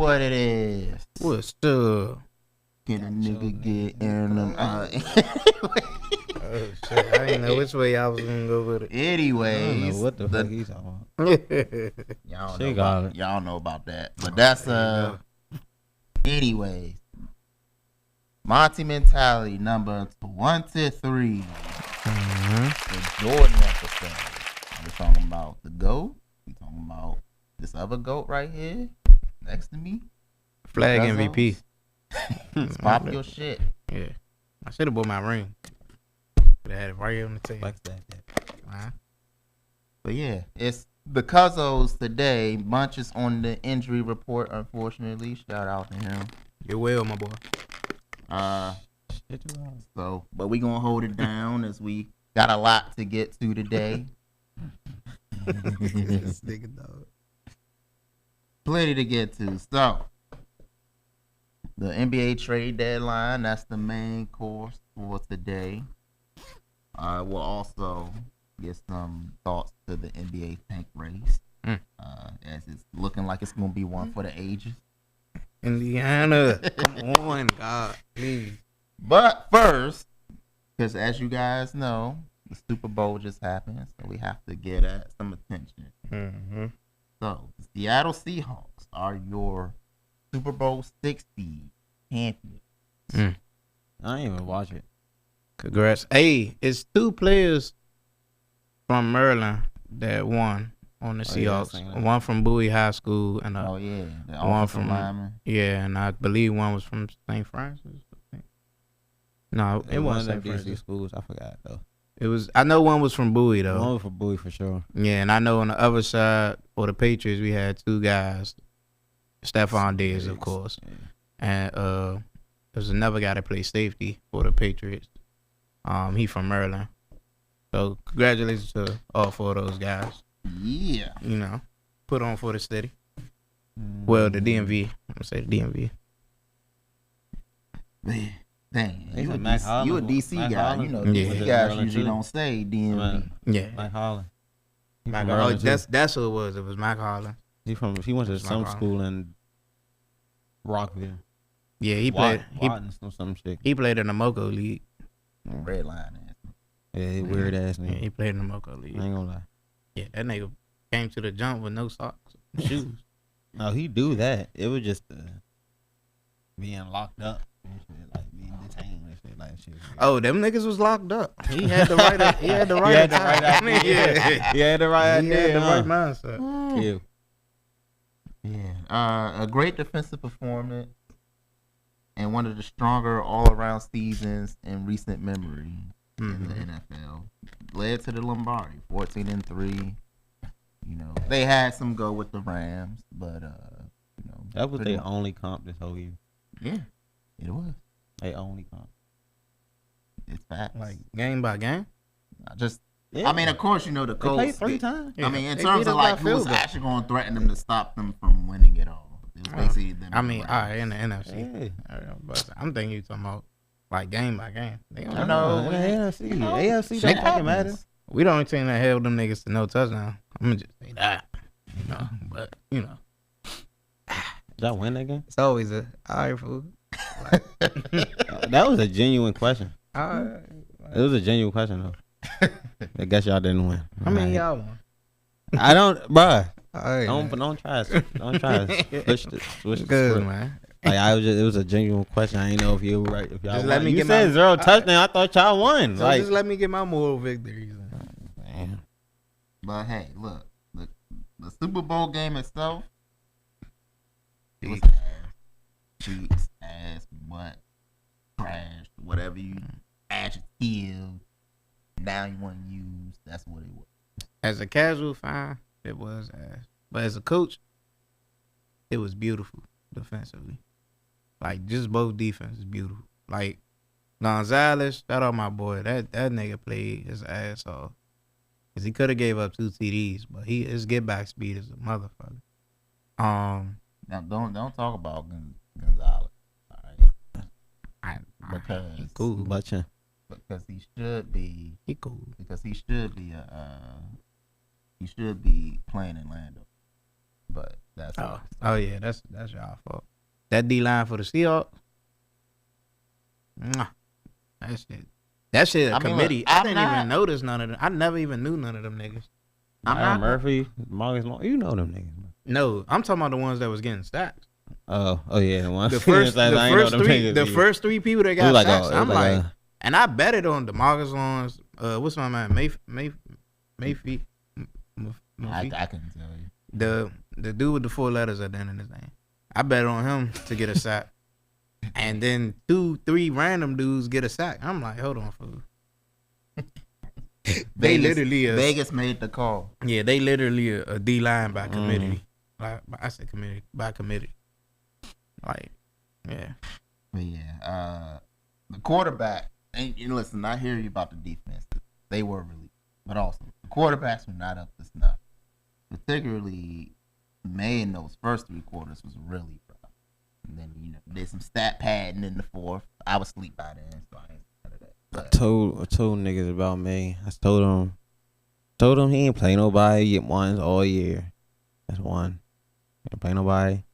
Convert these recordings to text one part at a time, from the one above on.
what it is. What's up? Can a nigga get in them? Oh shit! I didn't know which way I was gonna go with it. Anyways, I don't know what the fuck he's talking about. Y'all know about that. But that's anyways. Monty Mentality number 1 to 3. The Jordan episode. We're talking about the GOAT. We're talking about this other GOAT right here next to me. Flag MVP. Let's pop your shit. Yeah. I should have bought my ring. But I had it right here on the table. But yeah, it's the Cuzzos today. Bunch is on the injury report, unfortunately. Shout out to him. You're well, my boy. But we gonna hold it down as we got a lot to get to today. This nigga dog. Plenty to get to. So, the NBA trade deadline, that's the main course for today. We'll also get some thoughts to the NBA tank race, as it's looking like it's going to be one for the ages. Indiana, come on, God, please. But first, because as you guys know, the Super Bowl just happened, so we have to get at some attention. So, the Seattle Seahawks are your Super Bowl 60 champions. I didn't even watch it. Congrats. Hey, it's 2 players from Maryland that won on the Seahawks. One from Bowie High School and one from lineman. Yeah, and I believe one was from St. Francis. No, it wasn't St. Francis schools. I forgot though. It was. I know one was from Bowie though. One was from Bowie for sure. Yeah, and I know on the other side for the Patriots we had 2 guys, Stephon Diggs, of course, and there's another guy that plays safety for the Patriots. He from Maryland. So congratulations to all 4 of those guys. Yeah. You know, put on for the city. Well, the DMV. I'm gonna say the DMV. Man, dang. You a DC Mac guy. Holland. You know, DC guys usually don't say DMV. Yeah. Mike Holland. That's who it was. It was Mike Holland. He went to some school in Rockville. Yeah, he played. Some shit. He played in the Moco League. Red line. Yeah, weird ass nigga. Yeah, he played in the Moco League. I ain't gonna lie. Yeah, that nigga came to the jump with no socks, shoes. No, he do that. It was just being locked up and shit, like being detained and shit, like shit. Oh, them niggas was locked up. He had the right. He had the right. idea. He had the right idea. He had the right mindset. Yeah. A great defensive performance and one of the stronger all-around seasons in recent memory in the NFL. Led to the Lombardi, 14-3. You know, they had some go with the Rams, but you know, that was their only comp this whole year. Yeah, it was. They only comp. It's facts. Like game by game. I mean, of course, you know the Colts. They played 3 times. I mean, in terms of like who was actually going to threaten them to stop them from winning it all. It was basically them. I mean, all right, in the NFC. Yeah. But I'm thinking you talking about like game by game. No, AFC don't fucking matter. We the only team that held them niggas to no touchdown. I'm gonna just say that. You know, but you know. Did y'all win that game? It's always a alright fool. That was a genuine question. It was a genuine question though. I guess y'all didn't win. How many y'all won? I don't, bruh. Right, don't try to switch good, man. Like it was a genuine question. I didn't know if you were right. If y'all just won. let me you get said 0 touchdown. I thought y'all won. So like, just let me get my moral victories. Man. But hey, look, the Super Bowl game itself, it was cheeks, ass, butt, trash, whatever you adjective. Now you want to use. That's what it was. As a casual fan, it was ass. But as a coach, it was beautiful defensively. Like just both defenses beautiful. Like Gonzalez, shout out my boy. That nigga played his ass off. Cause he could have gave up 2 TDs, but his get back speed is a motherfucker. Now don't talk about Gonzalez. All right. Because he cool, because he should be. He cool. Because he should be he should be playing in Lando. But That's yeah, that's y'all fault. That D line for the Seahawks, that shit a committee. Look, I didn't even notice none of them. I never even knew none of them niggas. Murphy, Marcus Long, you know them niggas. No, I'm talking about the ones that was getting sacks. Oh yeah, the ones. The first three people that got sacks. I'm like, and I bet it on DeMarcus Lawrence. What's my man? Mayfield. I couldn't tell you. The dude with the 4 letters at the end of his name. I bet on him to get a sack. And then 2-3 random dudes get a sack. I'm like, hold on, fool. Vegas made the call. Yeah, they literally a D line by committee. I said committee by committee. Like, yeah. But yeah, the quarterback. And listen, I hear you about the defense. They were really, but also the quarterbacks were not up to snuff. Particularly, May in those first 3 quarters was really rough. And then did some stat padding in the fourth. I was asleep by then, so I ain't part of that. But I told niggas about May. I told him he ain't play nobody once all year. That's one. He ain't play nobody.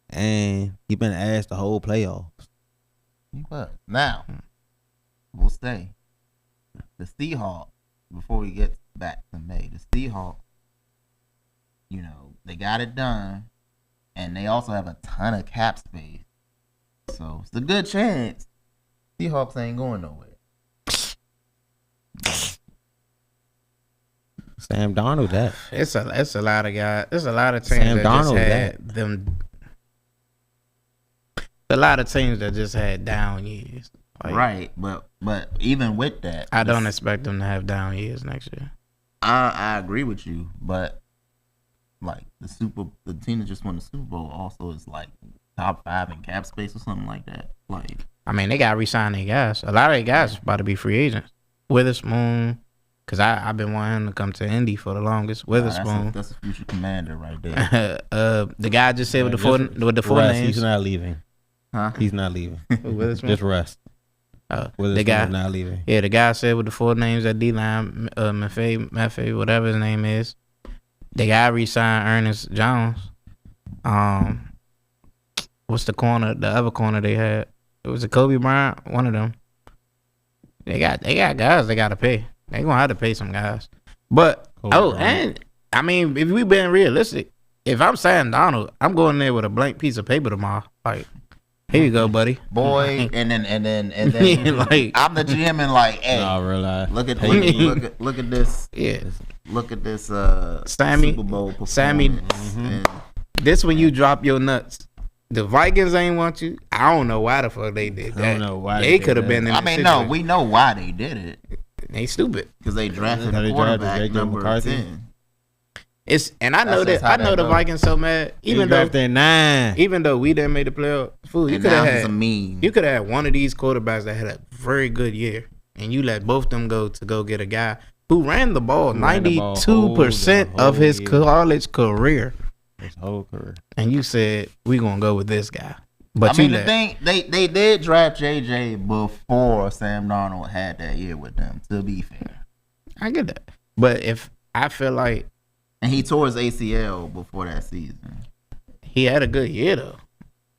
And he been asked the whole playoffs. He was. Now, we'll stay. The Seahawks, before we get back to May, the Seahawks, they got it done. And they also have a ton of cap space. So it's a good chance Seahawks ain't going nowhere. Sam Darnold, that. It's a lot of guys. There's a lot of teams Sam that Darnold, just had them. A lot of teams that just had down years. Like, right, but even with that, I don't expect them to have down years next year. I agree with you, but like the team that just won the Super Bowl also is like top 5 in cap space or something like that. Like, I mean, they got to re-sign their guys. A lot of their guys is about to be free agents. Witherspoon, because I've been wanting him to come to Indy for the longest. Witherspoon, that's a future commander right there. The guy just said with the four names. He's not leaving. Huh? He's not leaving. Witherspoon? Just rest. The guy not leaving. Yeah, the guy said with the 4 names at D-line, Maffei, whatever his name is. They got to re-sign Ernest Jones. What's the other corner they had? It was a Kobe Bryant, one of them. They got guys they got to pay. They going to have to pay some guys. But, and, I mean, if we being realistic, if I'm saying Donald, I'm going there with a blank piece of paper tomorrow. Like, here you go, buddy. Boy, and then like, I'm the GM and like, hey, look at this. Yeah. Look at this Sammy, Super Bowl performance. Sammy, this when you drop your nuts. The Vikings ain't want you. I don't know why the fuck they did that. I don't know why they could have been in I mean, no, we know why they did it. They stupid. Because they drafted a quarterback number 10. I know the Vikings so mad. Even though we didn't make the playoff, fool, you could have had one of these quarterbacks that had a very good year, and you let both them go get a guy who ran the ball 92% of his college career. His whole career. And you said we gonna go with this guy. But the thing, they did draft JJ before Sam Darnold had that year with them, to be fair. I get that. But if I feel like, and he tore his ACL before that season. He had a good year though.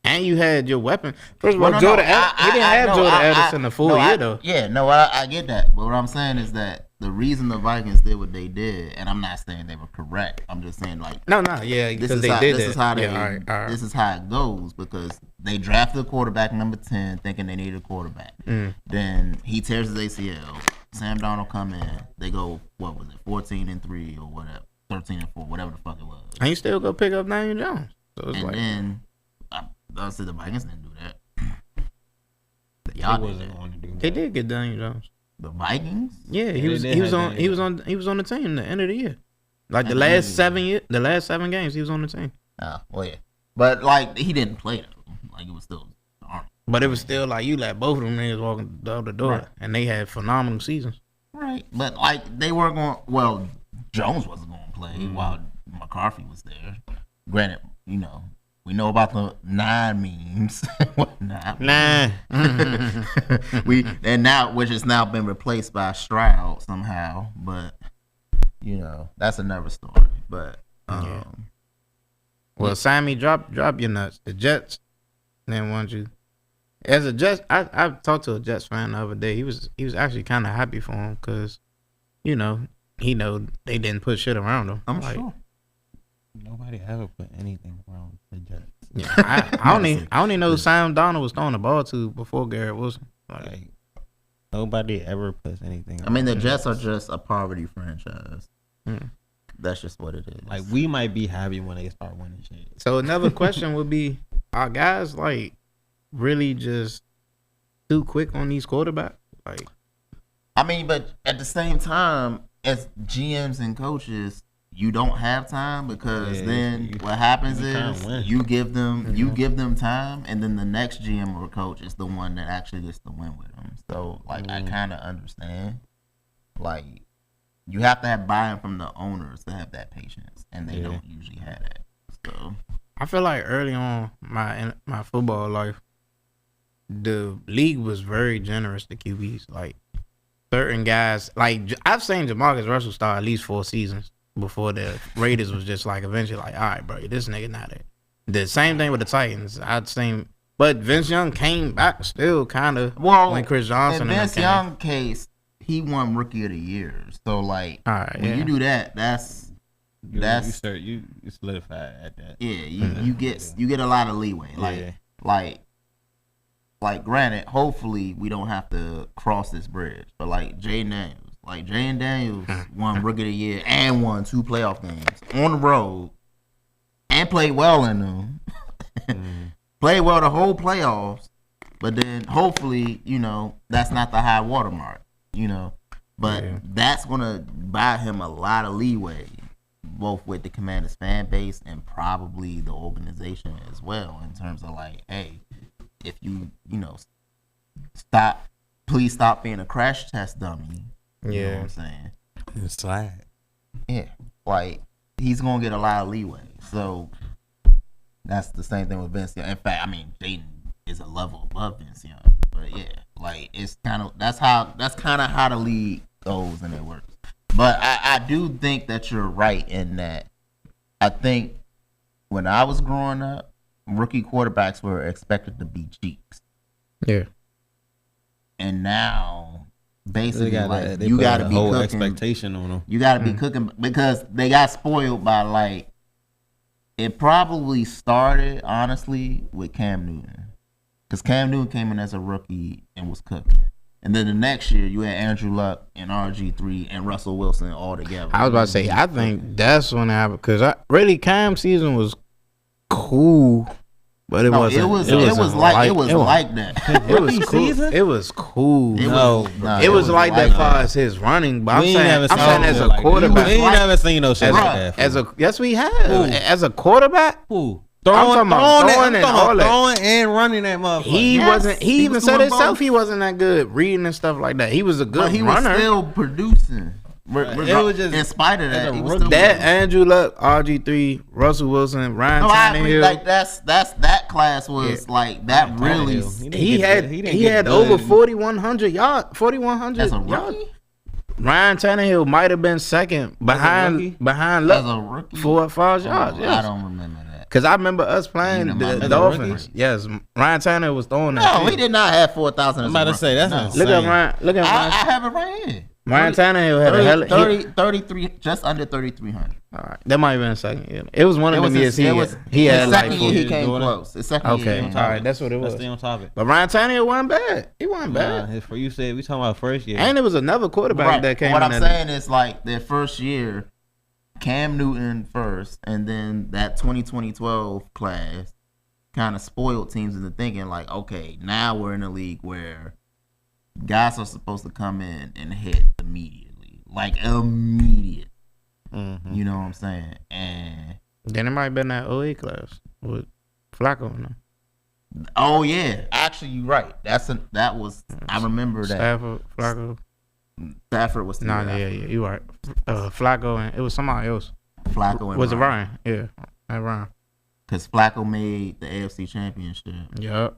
And you had your weapon. First of all, he didn't have Jordan Addison the full year though. Yeah, no, I get that. But what I'm saying is that the reason the Vikings did what they did, and I'm not saying they were correct. I'm just saying because this is how it goes, because they drafted a quarterback number 10 thinking they needed a quarterback. Then he tears his ACL. Sam Darnold come in. They go, what was it, 14-3 or whatever, 13-4, whatever the fuck it was. And you still go pick up Daniel Jones. So it's then I said the Vikings didn't do that. Y'all did that. They did get Daniel Jones. The Vikings? Yeah, he was on the team at the end of the year. Like the last 7 games he was on the team. Oh, well, yeah. But like he didn't play though. Like it was still But it was still like you let both of them niggas walk out the door, and they had phenomenal seasons. Right. But like they were going Jones wasn't going to play while McCarthy was there. Granted, we know about the 9 memes. Which has now been replaced by Stroud somehow. But that's another story. But Well, Sammy, drop your nuts. The Jets didn't want you. As a Jets, I talked to a Jets fan the other day. He was actually kind of happy for him because, he know they didn't put shit around him. I'm sure. Nobody ever put anything around the Jets. Yeah, I only know Sam Donald was throwing the ball to before Garrett Wilson. Like, nobody ever puts anything. I mean, the Jets are just a poverty franchise. Hmm. That's just what it is. Like, we might be happy when they start winning shit. So another question would be: are guys like really just too quick on these quarterbacks? Like, I mean, but at the same time, as GMs and coaches, you don't have time because what happens is you give them time, and then the next GM or coach is the one that actually gets to win with them. So, like, I kind of understand. Like, you have to have buy-in from the owners to have that patience, and they don't usually have that. So, I feel like early on my football life, the league was very generous to QBs. Like, certain guys, like I've seen Jamarcus Russell start at least 4 seasons before the Raiders was just like eventually like, all right, bro, this nigga not it. The same thing with the Titans. I'd seen, but Vince Young came back still kind of when Chris Johnson. In Vince Young case, he won Rookie of the Year. So like, when you do that, you solidify at that. Yeah, you get a lot of leeway. Like granted, hopefully we don't have to cross this bridge. But like Jaren Daniels won Rookie of the Year and won 2 playoff games on the road and played well in them. Played well the whole playoffs, but then hopefully, that's not the high watermark, But that's going to buy him a lot of leeway, both with the Commanders fan base and probably the organization as well, in terms of like, hey, if you, please stop being a crash test dummy. You know what I'm saying? It's slide. Yeah. Like, he's going to get a lot of leeway. So, that's the same thing with Vince Young. In fact, I mean, Jaden is a level above Vince Young. But yeah, like, it's kind of, that's kind of how the league goes and it works. But I do think that you're right in that. I think when I was growing up, rookie quarterbacks were expected to be cheeks. Yeah. And now, basically, you got to be whole cooking. Expectation on them. You got to be cooking because they got spoiled by, like, it probably started, honestly, with Cam Newton. Because Cam Newton came in as a rookie and was cooking. And then the next year, you had Andrew Luck and RG3 and Russell Wilson all together. I was about to say, I think that's when it happened. Because really, Cam's season was cool. But it wasn't. It was like that. It was cool. It was cool. It was like that as far as his running. But I'm saying as a quarterback. We ain't never seen no shit like that. Yes, we have. As a quarterback. Throwing and running that motherfucker. He even said himself he wasn't that good reading and stuff like that. He was a good runner. He was still producing. It was just in spite of that. Andrew Luck, RG3, Russell Wilson, Ryan Tannehill. Like that class was like that. Really, he had over 4,100 yards. 4,100 as a rookie. Ryan Tannehill might have been second behind Luck as a rookie 4 or 5 yards. I don't remember that. Because I remember us playing the Dolphins. Yes, Ryan Tannehill was throwing that. No, he did not have 4,000. I'm about to say that's insane. Look at Ryan. I have it right here. Ryan Tannehill had 33, just under 3,300. All right, that might have been a second year. It was one of them years. He had like second year he came close. The second year. Okay, all right, that's what it was. Let's stay on topic. But Ryan Tannehill wasn't bad. He wasn't bad. For you said we talking about first year, and it was another quarterback that came. What I'm saying is like their first year, Cam Newton first, and then that 2012 class kind of spoiled teams into thinking like, okay, now we're in a league where guys are supposed to come in and hit immediately. Like, immediate. Mm-hmm. You know what I'm saying? And then it might have been that 08 class with Flacco in them. Oh, yeah. Actually, you're right. I remember that. Stafford, Flacco. Stafford was you're right. Flacco, and it was somebody else. Flacco and was Ryan. Yeah, Ryan. Because Flacco made the AFC Championship. Yep.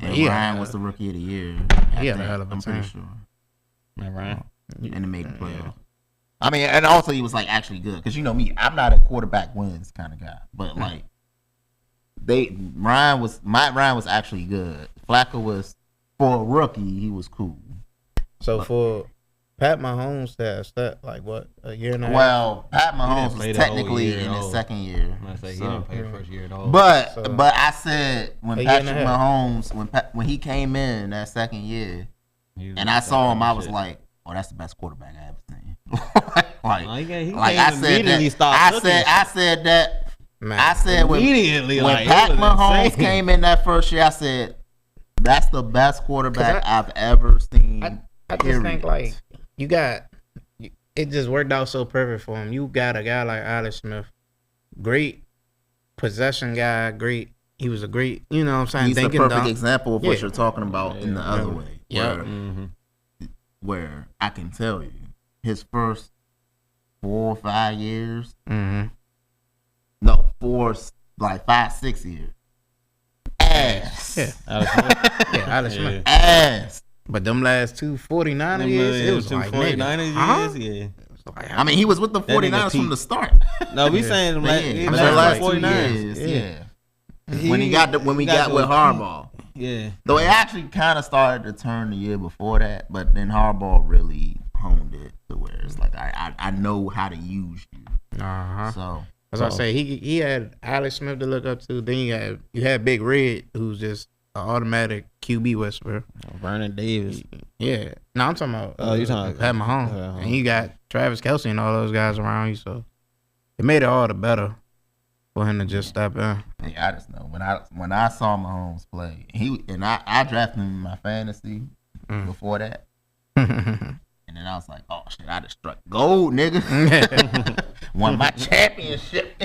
And Ryan was the Rookie of the Year. He had a hell of a I'm team. pretty sure. And Ryan. And it made the playoffs. I mean, and also he was like actually good. Because you know me, I'm not a quarterback wins kind of guy. But like Matt Ryan was actually good. Flacco was, for a rookie, he was cool. So for Pat Mahomes to have stepped like what, a year and a half? Well, Pat Mahomes was technically in his second year. He didn't play the first year at all. But I said when Patrick Mahomes when he came in that second year, and I saw him, I was like, oh, that's the best quarterback I ever seen. I said that. Man, I said immediately when Pat Mahomes came in that first year, I said that's the best quarterback I've ever seen. I just think like it just worked out so perfect for him. You got a guy like Alex Smith, great possession guy, great. He was a great, you know what I'm saying? He's the perfect example of what you're talking about in the other way. Yeah. Where I can tell you, his first 4 or 5 years, no, 5, 6 years, ass. Alex Smith. Ass. But them last 2 49er years, it was like 49er years, I mean, he was with the 49ers from the start. No, we saying them last 2 years. Yeah. When we got with Harbaugh. Yeah. Though it actually kind of started to turn the year before that, but then Harbaugh really honed it to where it's like I know how to use you. So as I say, he had Alex Smith to look up to. Then you had Big Red, who's just an automatic QB whisperer. Vernon Davis. Yeah. No, I'm talking about you talking Pat Mahomes. And you got Travis Kelce and all those guys around you, so it made it all the better for him to just step in. Yeah, I just know when I saw Mahomes play, I drafted him in my fantasy before that, and then I was like, oh shit, I just struck gold, nigga. Won my championship.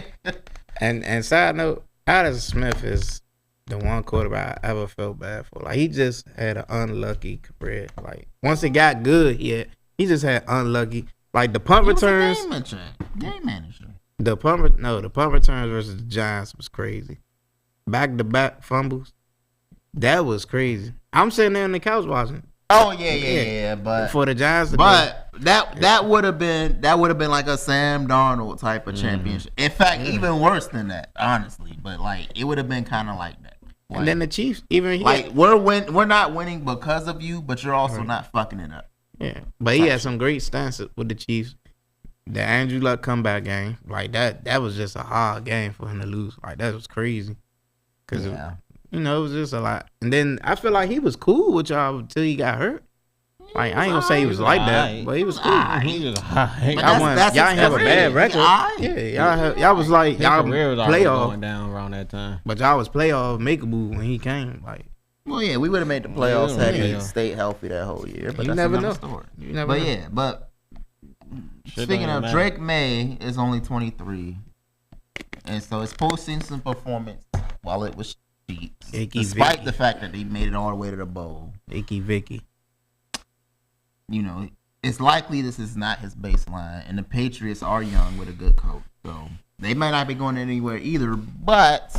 and side note, Alex Smith is the one quarterback I ever felt bad for. Like he just had an unlucky career. Like once it got good, he just had unlucky. Like the punt returns. Game manager. The punt returns versus the Giants was crazy. Back-to-back fumbles. That was crazy. I'm sitting there on the couch watching. Oh yeah. But for the Giants, that would have been like a Sam Darnold type of championship. In fact, even worse than that, honestly. But like it would have been kind of like that. Like, and then the Chiefs, even we're not winning because of you, but you're also not fucking it up. Yeah, but he had some great stunts with the Chiefs. The Andrew Luck comeback game, like that was just a hard game for him to lose. Like that was crazy, cause it was just a lot. And then I feel like he was cool with y'all until he got hurt. Like I ain't gonna say he was like that, but he was cool. He was high. Y'all ain't have a bad record. Y'all was like y'all playoff going down around that time, but y'all was playoff makeable when he came. Like, well, yeah, we would have made the playoffs had he stayed healthy that whole year. But you that's never another know. story. You never know. But. Speaking of, Drake May is only 23, and so his postseason performance, while it was cheap, despite the fact that he made it all the way to the bowl, Vicky, you know, it's likely this is not his baseline, and the Patriots are young with a good coach, so they might not be going anywhere either. But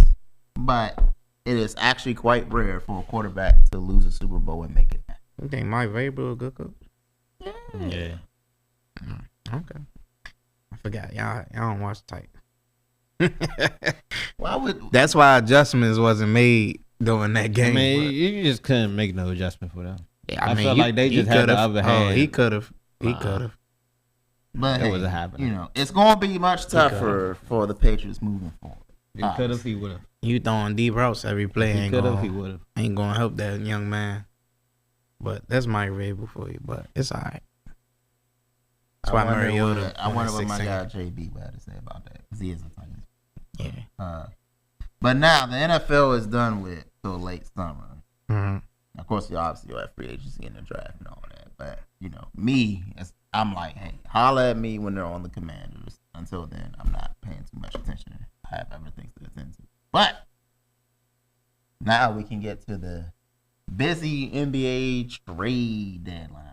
it is actually quite rare for a quarterback to lose a Super Bowl and make it back. You think Mike Vrabel a good coach? Yeah. Okay. I forgot. Y'all don't watch tight. That's why adjustments wasn't made during that game. I mean, you just couldn't make no adjustment for them. Yeah, I feel like they just had the upper hand. He could have. But it wasn't happening. You know, it's going to be much tougher for the Patriots moving forward. He could have. He would have. You throwing deep routes every play. He could have. He would have. Ain't going to help that young man. But that's Mike Vrabel for you. But it's all right. I wonder what my guy JB would have to say about that, because he is a Titans. Yeah. But now the NFL is done with till late summer. Mm-hmm. Of course, you have free agency in the draft and all that. But you know, I'm like, hey, holla at me when they're on the Commanders. Until then, I'm not paying too much attention. I have other things to attend to. But now we can get to the busy NBA trade deadline.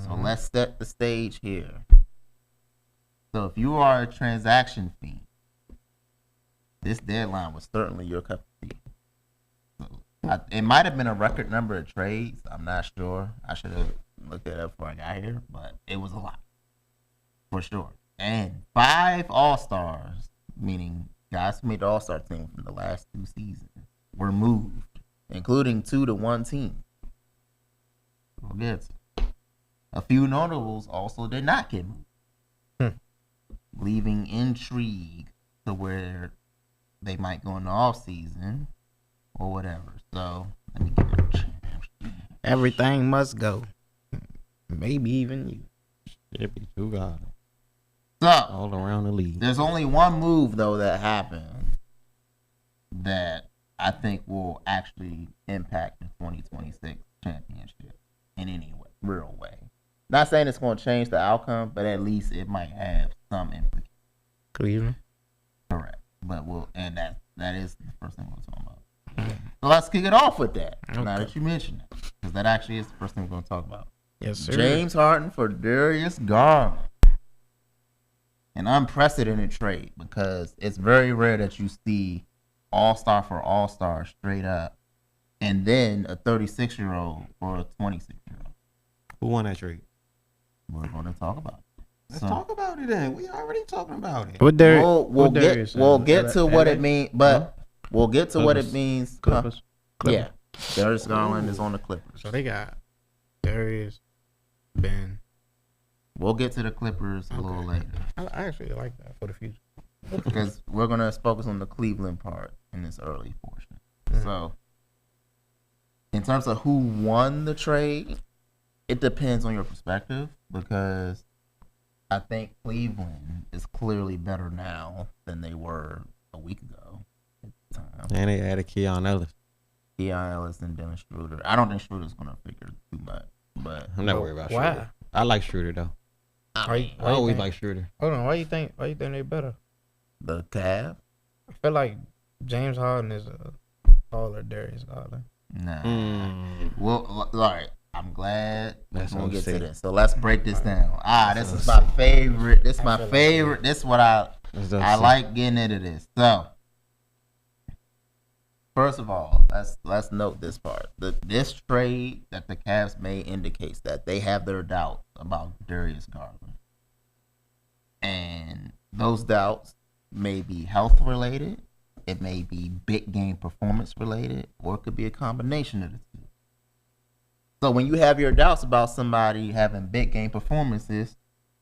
So let's set the stage here. So if you are a transaction fiend, this deadline was certainly your cup of tea. So it might have been a record number of trades. I'm not sure. I should have looked it up before I got here, but it was a lot for sure. And 5 All-Stars, meaning guys who made the All-Star team from the last 2 seasons were moved, including 2 to 1 team. We'll get to. A few notables also did not get moved, leaving intrigue to where they might go in the off-season or whatever. So, let me get it. Everything must go. Maybe even you. It'd be too God. So, All around the league. there's only one move, though, that happened that I think will actually impact the 2026 championship in any way, real way. Not saying it's going to change the outcome, but at least it might have some implication. Cleveland. Correct. But and that is the first thing we're talking about. So let's kick it off with that. Okay. Now that you mentioned it, because that actually is the first thing we're going to talk about. Yes, sir. James Harden for Darius Garland. An unprecedented trade because it's very rare that you see all-star for all-star straight up, and then a 36-year-old for a 26-year-old. Who won that trade? We're going to talk about it. Let's talk about it then. We already talking about it. What Darius? We'll get to what it means, but we'll get to what it Clippers. means. Clippers. Yeah, Darius Garland is on the Clippers. So they got Darius, Ben. We'll get to the Clippers a little later I actually like that for the future. because we're gonna focus on the Cleveland part in this early portion. So, in terms of who won the trade, it depends on your perspective because I think Cleveland is clearly better now than they were a week ago at the time. And they added Keon Ellis. Keon Ellis and Dennis Schroeder. I don't think Schroeder's gonna figure too much, but I'm not worried about Why? Schroeder. I like Schroeder though. Why I always think- like Schroeder. Hold on. Why you think they better? the Cavs, I feel like James Harden is a taller Darius Garland. nah. Mm. Well, all right. I'm glad That's we'll what I'm get to saying. this. So let's break this down. This That's is what my favorite. This is I my feel like favorite. This is what I like getting into this. So, first of all, let's note this part. This trade that the Cavs made indicates that they have their doubts about Darius Garland, and those doubts may be health related, it may be big game performance related, or it could be a combination of the two. So when you have your doubts about somebody having big game performances,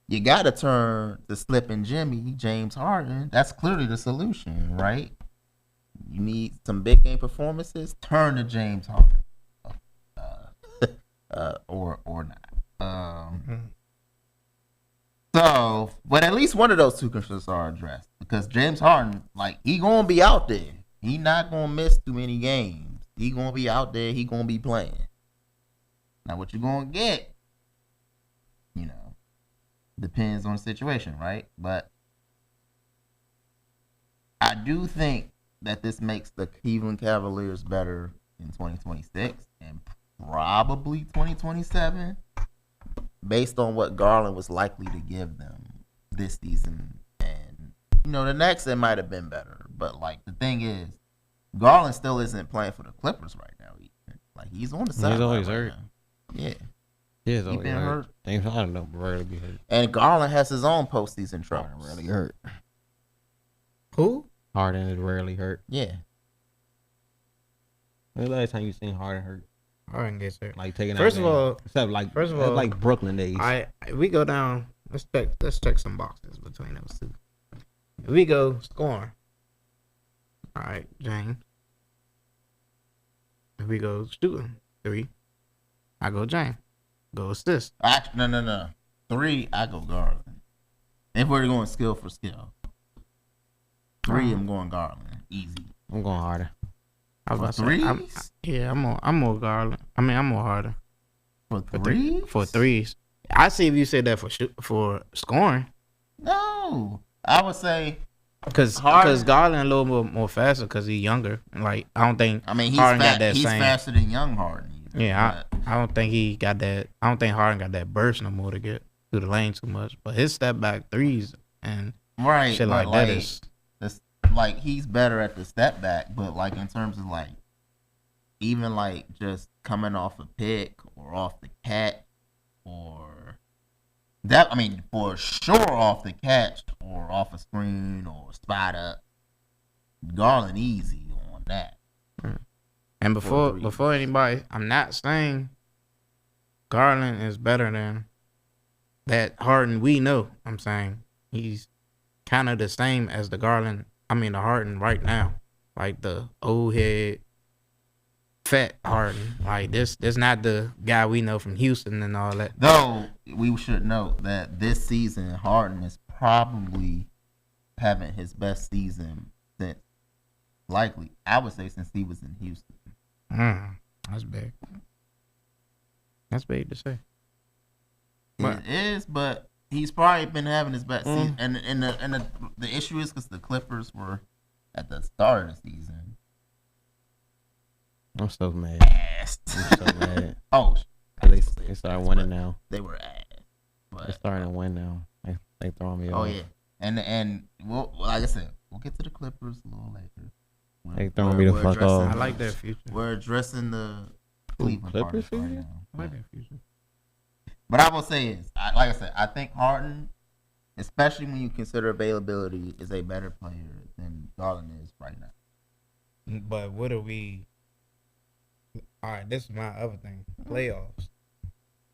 you got to turn to slipping Jimmy, James Harden. That's clearly the solution, right? You need some big game performances, turn to James Harden, or not. So, but at least one of those two concerns are addressed because James Harden, like, he gonna be out there. He not gonna miss too many games. He gonna be out there. He gonna be playing. Now, what you gonna get, depends on the situation, right? But I do think that this makes the Cleveland Cavaliers better in 2026 and probably 2027. Based on what Garland was likely to give them this season. And, the next, it might have been better. But, the thing is, Garland still isn't playing for the Clippers right now. He's on the side. He's always hurt. Yeah. Yeah, he's He always been hurt. James Harden don't rarely be hurt. And Garland has his own postseason troubles. Harden rarely hurt. Who? Harden is rarely hurt. Yeah. When's the last time you seen Harden hurt? Harden gets hurt. Like taking First out of all, first of all, like Brooklyn days. We go down. Let's check some boxes between those two. If we go scoring. All right, James. If we go shooting 3, I go James. Go assist. No. 3, I go Garland. If we're going skill for skill. 3, I'm going Garland. Easy. I'm going Harden. I was For about to threes? say, I'm more Garland. I'm more Harder. For threes? For threes. I see if you said that for scoring. No. I would say Because Harden- Garland a little more faster because he's younger. I don't think he's Harden got that he's same. faster than young Harden. Either, Yeah, I don't think he got that. I don't think Harden got that burst no more to get through the lane too much. But his step back threes and right. shit but like that is. it's he's better at the step back, but in terms of even just coming off a pick or off the catch or for sure off the catch or off a screen or spot up. Garland easy on that. And For three. before anybody, I'm not saying Garland is better than that Harden we know. I'm saying he's kind of the same as the Harden right now. Like the old head, fat Harden. Like this not the guy we know from Houston and all that. Though we should note that this season Harden is probably having his best season since, likely, I would say, since he was in Houston. That's big. That's big to say. It is, but he's probably been having his best season. And the issue is because the Clippers were at the start of the season. I'm so mad. Ass. I'm so mad. Oh, They started winning now. They were ass. But, They're starting to win now. They throwing me off. oh yeah, and we'll, like I said, we'll get to the Clippers a little later. They throwing me the fuck off. I like their future. We're addressing the Cleveland Clippers part right future? now. I like their future. But I will say is, like I said, I think Harden, especially when you consider availability, is a better player than Garland is right now. But what are we? All right, this is my other thing.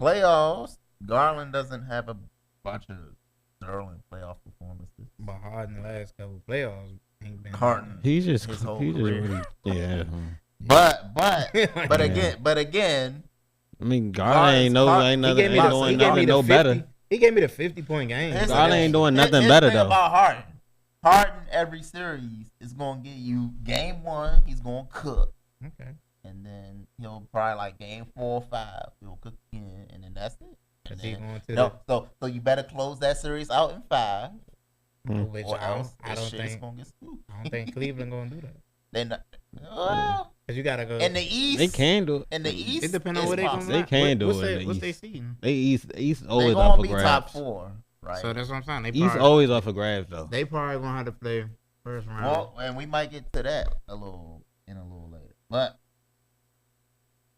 Playoffs, Garland doesn't have a bunch of sterling playoff performances. But Harden the last couple playoffs ain't been. Harden. He's just His whole really, career. yeah. But again, I mean, Garland ain't nothing no better. He gave me the 50-point game. Garland ain't doing nothing Here's better the thing though. about Harden. Harden every series is gonna get you game 1. He's gonna cook, Okay. and then he'll probably like game 4 or 5. He'll cook again, and then that's it. And then, so you better close that series out in 5, Which or else I this don't shit is think. gonna get scooped. I don't think Cleveland gonna do that. They not. Well, Cause you gotta go. in the East, They can do it. In the East, It depends on where they it's gonna. possible. They can do it in the What's East. they seeding? They East They always gonna up for be grabs. top 4, right? So that's what I'm saying. They East probably, always up for grabs though. they probably gonna have to play first round. Well, and we might get to that a little later. But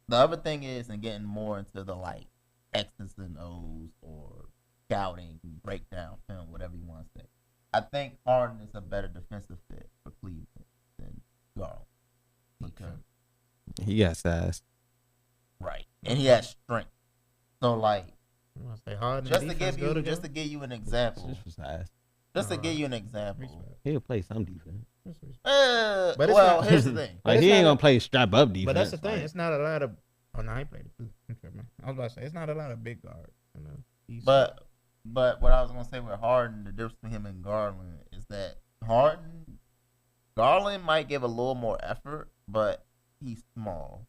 the other thing is, and getting more into the like X's and O's or scouting, breakdown, film, whatever you want to say. I think Harden is a better defensive fit for Cleveland than Garland. Because, He got size. right, and he has strength. So like, You wanna say Harden just and to defense give go you together? just to give you an example, Just for size. just to give you an example. Respect. He'll play some defense. Respect. But it's well, not- here's the thing. Like it's he ain't not gonna play strap up defense. But that's the thing. Like, It's not a lot of. Oh no, he played it too. Okay, man. I was about to say it's not a lot of big guards. You know. But what I was gonna say with Harden, the difference between him and Garland is that Garland might give a little more effort, but he's small.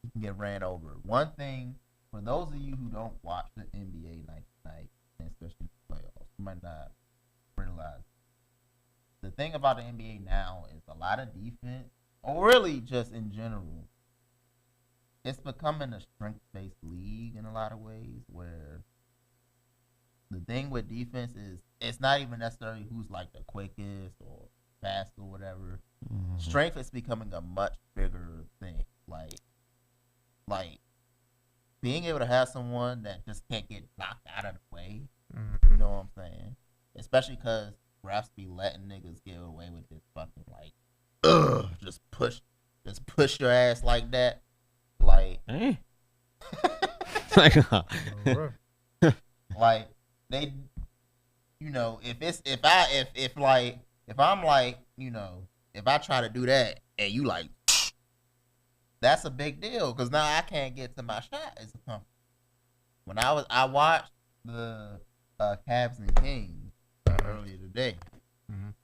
He can get ran over. One thing for those of you who don't watch the NBA night to night, and especially the playoffs, you might not realize the thing about the NBA now is a lot of defense, or really just in general. It's becoming a strength-based league in a lot of ways, where the thing with defense is it's not even necessarily who's like the quickest or fast or whatever. mhm. Strength is becoming a much bigger thing. Like being able to have someone that just can't get knocked out of the way. You know what I'm saying? Especially because refs be letting niggas get away with this fucking like, just push your ass like that. Like, Eh? Like, like they, you know, if I'm like, you know, if I try to do that and you like, that's a big deal because now I can't get to my shot as a company. When I watched the Cavs and Kings earlier today. Mhm.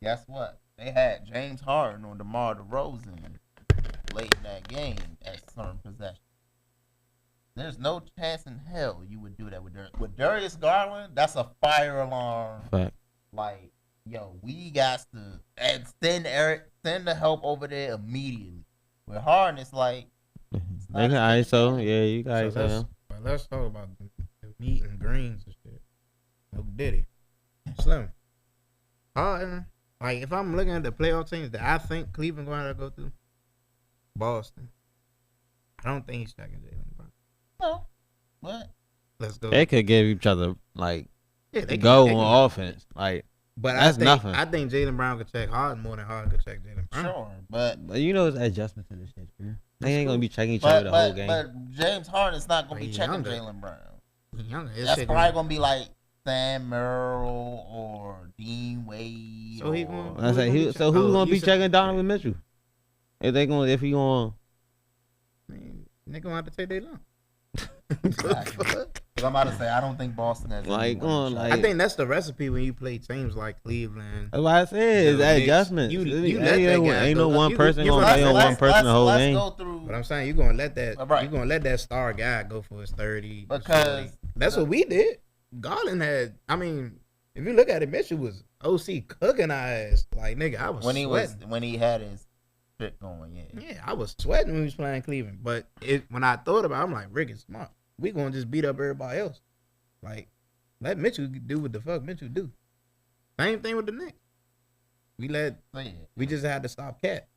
Guess what? They had James Harden on DeMar DeRozan late in that game at certain possessions. There's no chance in hell you would do that with Darius Garland. That's a fire alarm. Fact. Like, yo, we got to send the help over there immediately. With Harden, it's like They can ISO. Yeah, you guys. But let's talk about the meat and greens and shit. No Diddy. Slim. Harden. Like, if I'm looking at the playoff teams that I think Cleveland going to go through, Boston. I don't think he's stacking Jalen Brown. no, what? Let's go. They could give each other like Yeah, they go can- on offense. Like But That's nothing. I think Jaylen Brown could check Harden more than Harden could check Jaylen Brown. Sure, but you know it's adjustment to this shit, man. They ain't gonna be checking each other the whole game. But James Harden is not gonna be checking younger. Jaylen Brown. He's younger. That's probably gonna be like Sam Merrill or Dean Wade. So he gonna. I say, who's gonna be checking Donovan Mitchell? If he gonna, They gonna have to take their long. Exactly. I'm about to say I don't think Boston has I think that's the recipe when you play teams like Cleveland. That's what I said. It's adjustments. Ain't no one person gonna play on one person the whole game. But I'm saying you're gonna let that star guy go for his 30. Because that's what we did. Garland had. I mean, if you look at it, Mitchell was OC cooking our ass. Like nigga, I was sweating. when he had his shit going. Yeah, I was sweating when he was playing Cleveland. But when I thought about it, I'm like, Rick is smart. We gonna just beat up everybody else. Like, let Mitchell do what the fuck Mitchell do. Same thing with the Knicks. We just had to stop Cat.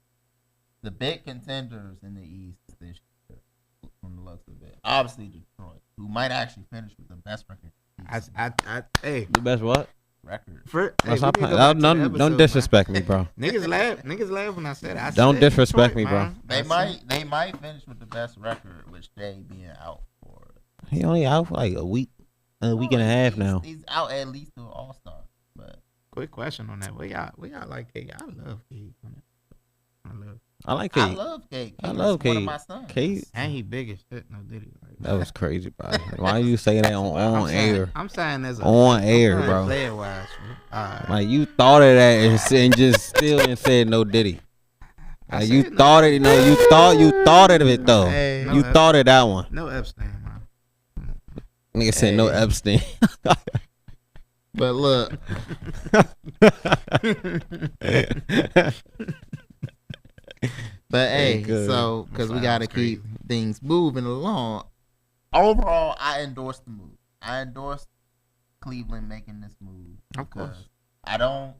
The big contenders in the East this year, from the looks of it, obviously Detroit, who might actually finish with the best record. The best what? Record. Don't disrespect me, bro. Niggas laugh when I said it. Don't disrespect me, bro. They might finish with the best record, with Trae being out for. He only out for like a week and a half now. He's out at least to All-Star. But quick question on that. We got like K. I love K. I like K. I love K. I love K. One of my sons. K. And he big as shit. No did he? That was crazy, bro. Why you say that on air? I'm saying as on air, bro. Player wise, like you thought of that and just still and said no Diddy. Like you thought it, you thought of it though. Hey, you thought of that one. No Epstein, man. Nigga said no Epstein. But look. But hey, so because we got to keep things moving along. Overall, I endorse the move. I endorse Cleveland making this move. Of course. I don't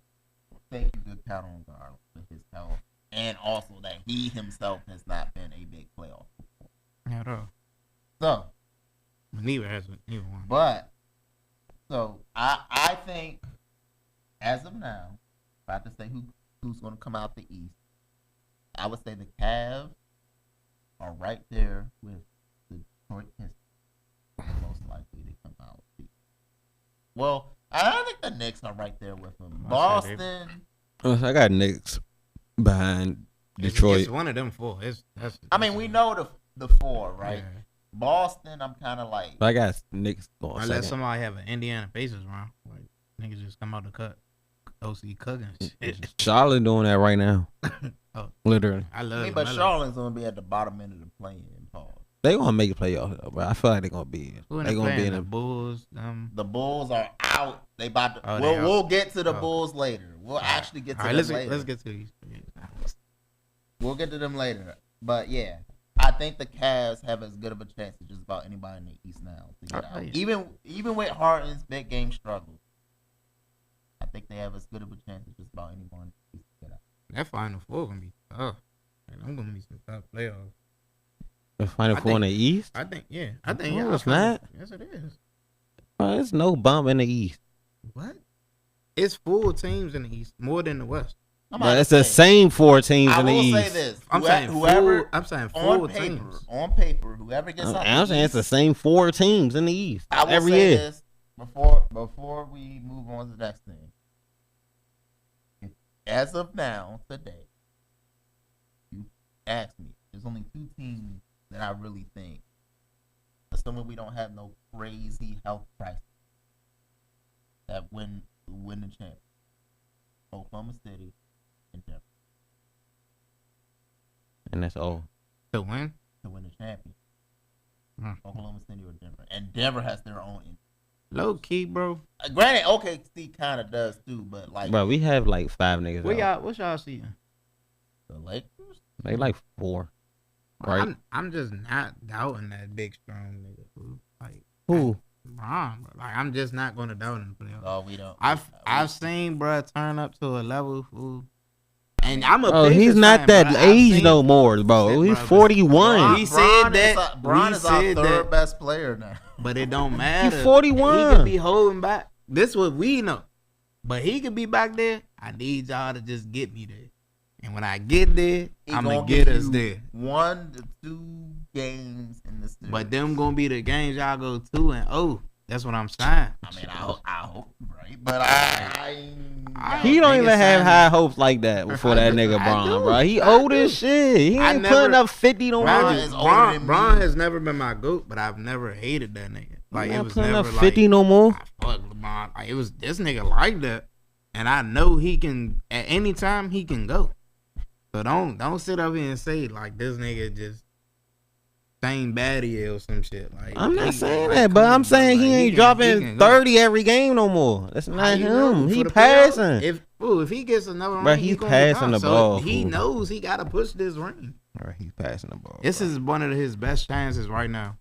think you could count on Garland with his health. And also that he himself has not been a big playoff performer. At all. So. Neither has neither one. But, so, I think, as of now, if I have to say who's going to come out the East, I would say the Cavs are right there with the Detroit Pistons. Most likely to come out. Well, I think the Knicks are right there with them. Boston. I got Knicks behind Detroit. It's one of them four. We know the four, right? Yeah. Boston, I'm kind of like. I got Knicks going. Unless somebody have an Indiana Pacers round, like niggas just come out the cut. OC cooking shit. Charlotte doing that right now. Literally. I love it. But Charlotte's gonna be at the bottom end of the play-in. They gonna make it playoffs, though, but I feel like they're gonna be. They gonna be in the Bulls. The Bulls are out. They about to. We'll get to the Bulls later. We'll actually get to them later. Let's get to these. We'll get to them later. But yeah, I think the Cavs have as good of a chance as just about anybody in the East now to get out. Yeah. Even with Harden's big game struggles, I think they have as good of a chance as just about anyone in the East to get out. That Final Four gonna be tough. I'm gonna be some tough playoffs. The Final Four in the East? I think no, it's not. Yes, it is. There's no bump in the East. What? It's 4 teams in the East, more than the West. But it's the same 4 teams in the East. I will say this. I'm saying 4 teams. On paper, whoever gets out. I'm saying it's the same 4 teams in the East every year. This before we move on to the next thing. As of now, today, you asked me, there's only 2 teams that I really think, assuming we don't have no crazy health crisis, that win the championship. Oklahoma City and Denver. And that's all. To win? To win the championship. Oklahoma City or Denver. And Denver has their own injury. Low key, bro. Granted, OKC kind of does too, but like. Bro, we have like 5 niggas. What's y'all seeing? The Lakers? They like 4. Right. I'm just not doubting that big strong nigga. Like who? Bron, bro. Like I'm just not gonna doubt him. Oh, we don't. I've seen bro turn up to a level, fool. And I'm a. Oh, he's not that age no more, bro. He's 41. He said that. Bron is our third best player now. But it don't matter. He's 41. He can be holding back. This what we know. But he could be back there. I need y'all to just get me there. And when I get there, I'm going to get us there. 1 to 2 games in the series. But them going to be the games y'all go 2-0. That's what I'm saying. I mean, I hope, right? But he don't even have high hopes like that before that nigga Bron, bro. He old as shit. He ain't putting up 50 no more. Bron has never been my GOAT, but I've never hated that nigga. Like, it was never like 50 no more. Fuck LeBron. Like, it was this nigga like that, and I know he can at any time he can go. So don't sit up here and say like this nigga just same baddie or some shit. Like I'm not saying that, but I'm saying he ain't dropping 30 every game no more. That's not him. He passing. If he gets another ring, he's passing the ball. He knows he got to push this ring. Right, he's passing the ball. This is one of his best chances right now.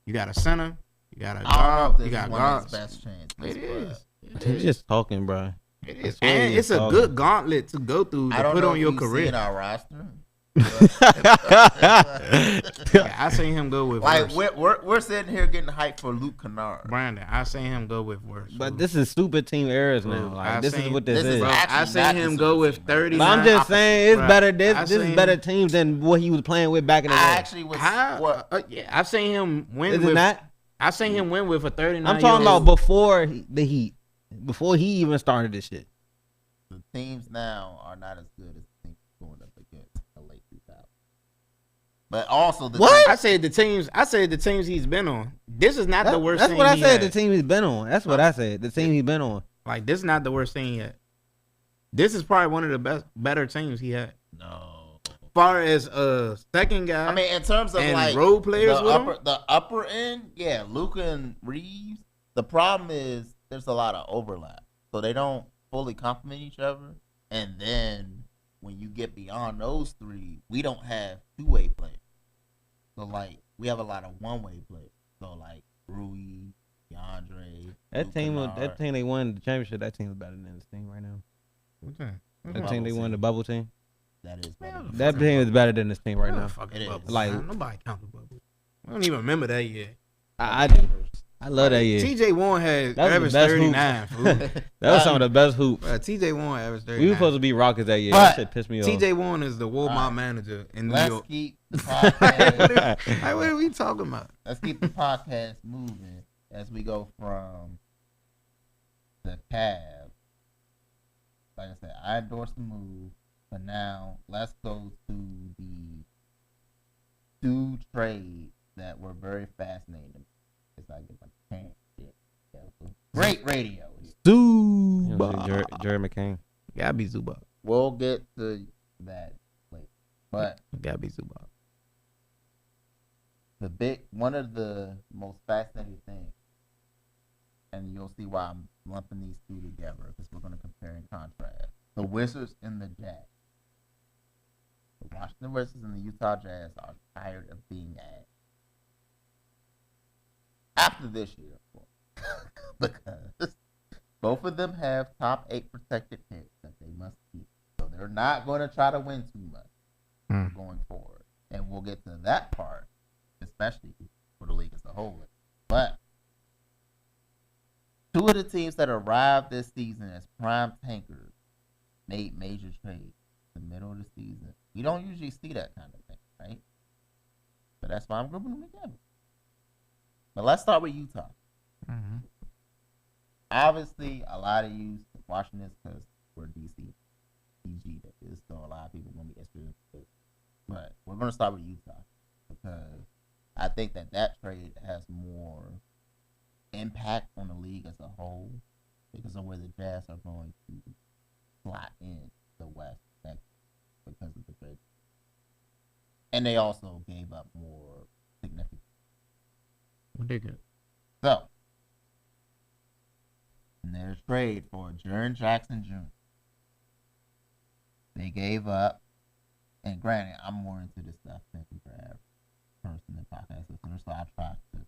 You got a center. You got a guard. You got guards. Best chance. It is. He's just talking, bro. It is. And it's a good gauntlet to go through to put on your career. Our roster. I seen him go with like worse. we're sitting here getting hyped for Luke Kennard. Brandon, I seen him go with worse. But this is super team errors now. Like this is what this is. I seen him go with 30. I'm just saying it's better. This is better teams than what he was playing with back in the day. I actually was. Yeah, I've seen him win. Is it not? I seen him win with a 39. I'm talking about before the Heat, before he even started this shit. The teams now are not as good as the teams going up against the late 2000s. But also the what? I said the teams he's been on. This is not the worst. That's what I said. The team he's been on. That's what I said. The team he's been on. Like this is not the worst thing yet. This is probably one of the better teams he had. No. Far as second guy, I mean, in terms of like role players, the upper end, yeah, Luka and Reeves. The problem is there's a lot of overlap, so they don't fully complement each other. And then when you get beyond those three, we don't have two-way players. So like we have a lot of one-way players. So like Rui, DeAndre. That team they won the championship. That team is better than this team right now. That team they won the bubble team. That is better. That team is better than this team right now. It is. Like nobody count the bubble. I don't even remember that year. I do. I love that year. TJ Warren had averaged 39. That was some of the best hoops. TJ Warren averaged 39. We were supposed to be Rockets that year. That shit pissed me off. TJ Warren is the Walmart manager in New York. Let's keep the podcast. What are we talking about? Let's keep the podcast moving as we go from the Cavs. Like I said, I endorse the move, but now let's go to the two trades that were very fascinating. I get my chance. Yeah. Great radio. Zubac. Jared McCain. Gotta be Zubac. We'll get to that later. But gotta be Zubac. One of the most fascinating things, and you'll see why I'm lumping these two together, because we're going to compare and contrast. The Wizards and the Jazz. The Washington Wizards and the Utah Jazz are tired of being asked. After this year, of course, because both of them have top 8 protected picks that they must keep. So they're not going to try to win too much going forward. And we'll get to that part, especially for the league as a whole. But two of the teams that arrived this season as prime tankers made major trades in the middle of the season. We don't usually see that kind of thing, right? But that's why I'm grouping them together. But let's start with Utah. Mm-hmm. Obviously, a lot of you watching this because we're DC. PG, that is still a lot of people going to be interested. But we're going to start with Utah because I think that trade has more impact on the league as a whole because of where the Jazz are going to slot in the West because of the trade. And they also gave up more significant. Ridiculous. So, in their trade for Jaren Jackson Jr., they gave up, and granted, I'm more into this stuff than the average person in podcast listener, so I try to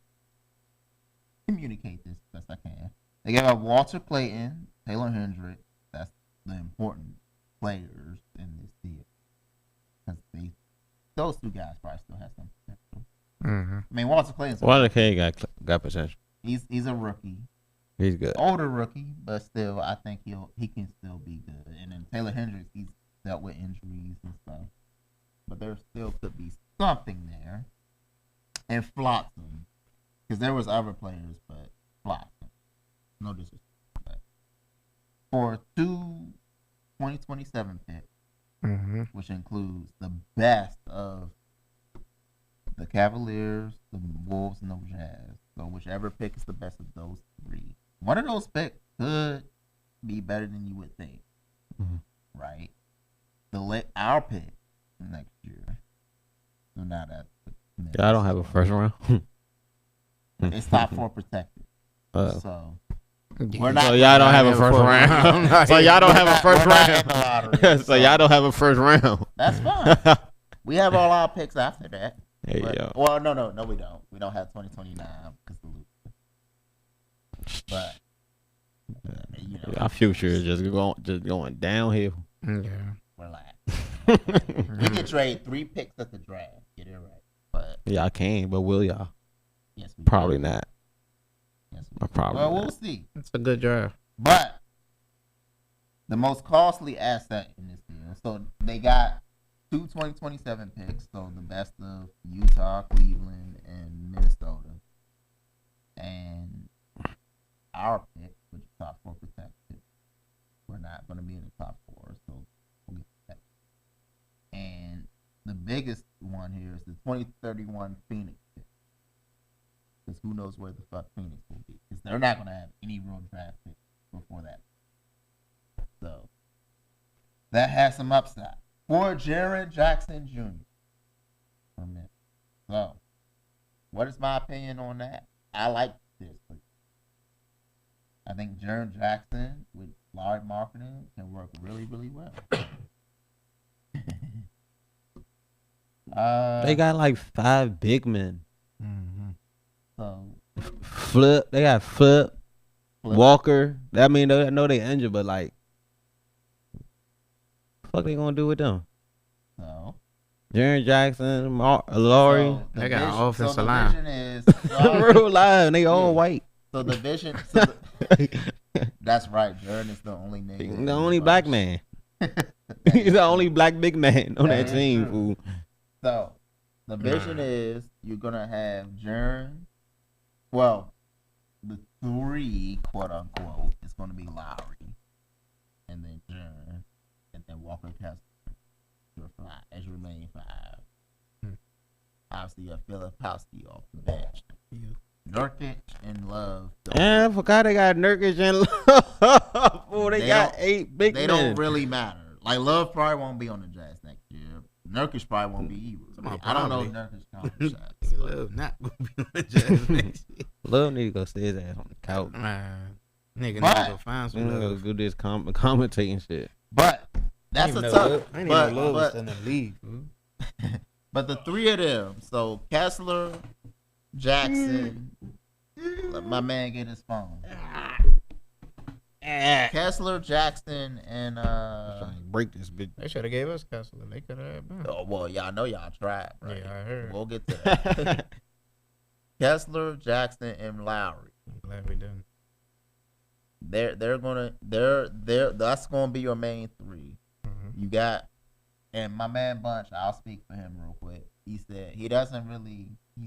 communicate this best I can. They gave up Walter Clayton, Taylor Hendricks. That's the important players in this deal. Because those two guys probably still have some potential. Mm-hmm. I mean, Walter Clayton got potential. He's He's a rookie. He's good. Older rookie, but still, I think he can still be good. And then Taylor Hendricks, he's dealt with injuries and stuff, but there still could be something there. And Flotsam, because there was other players, but Flotsam, no disrespect. But for 2027 picks, which includes the best of the Cavaliers, the Wolves, and the Jazz. So whichever pick is the best of those three. One of those picks could be better than you would think, right? Our pick next year. So now that I don't have a first round. it's top 4 protected. So we're not. So y'all don't have a first round. So y'all don't have a first round. So y'all don't have a first round. That's fine. We have all our picks after that. There you go. Well, no, we don't. We don't have 2029 because the loop. But our future is just going downhill. Yeah. Relax. We can trade 3 picks at the draft. Get it right. But y'all can, but will y'all? Yes, we probably can. not. Yes, Probably. Well, not. we'll see. It's a good draft. But the most costly asset in this deal. So they got 2 2027 picks. So the best of Utah, Cleveland, and Minnesota. And our pick, which is top 4 protected. We're not going to be in the top 4, so we'll get that. And the biggest one here is the 2031 Phoenix pick. Because who knows where the fuck Phoenix will be. Because they're not going to have any real draft picks before that. So, that has some upside. For Jaren Jackson Jr. So, what is my opinion on that? I like this. I think Jaren Jackson with large marketing can work really, really well. They got like 5 big men. So Flip. They got Flip. Walker. I mean, I know they injured, but like, what they gonna do with them? So Jaren Jackson, Laurie. So they got an offensive the line. vision is Real live. They all white. So the vision. That's right. Jaren is the only nigga. The only black man. He's the only black big man on that team. Fool. So the vision is you're gonna have Jaren. Well, the 3 quote unquote is gonna be Lowry, and then Jaren, and then Walker Kessler as your main 5. Obviously, you have Filipowski off the bench. Nurkic and Love. And I forgot they got Nurkic and Love. Oh, they got 8 big men. They don't really matter. Like, Love probably won't be on the Jazz next year. Nurkic probably won't be either. I don't know if Nurkic counts shots. Love not gonna be on the Jazz next year. Love need to go stay his ass on the couch. Man, nigga need But- to go find some love. Do this commentating shit. But that's a tough. I didn't even know Love was in the league. But the 3 of them, so Kessler, Jackson, let my man get his phone. Kessler, Jackson, and Trying to break this bitch. They should have gave us Kessler. They could have. oh well, y'all know y'all tried, right? Yeah, I heard. We'll get to that. Kessler, Jackson, and Lowry. I'm glad we didn't. That's gonna be your main 3. You got, and my man Bunch, I'll speak for him real quick. He said he's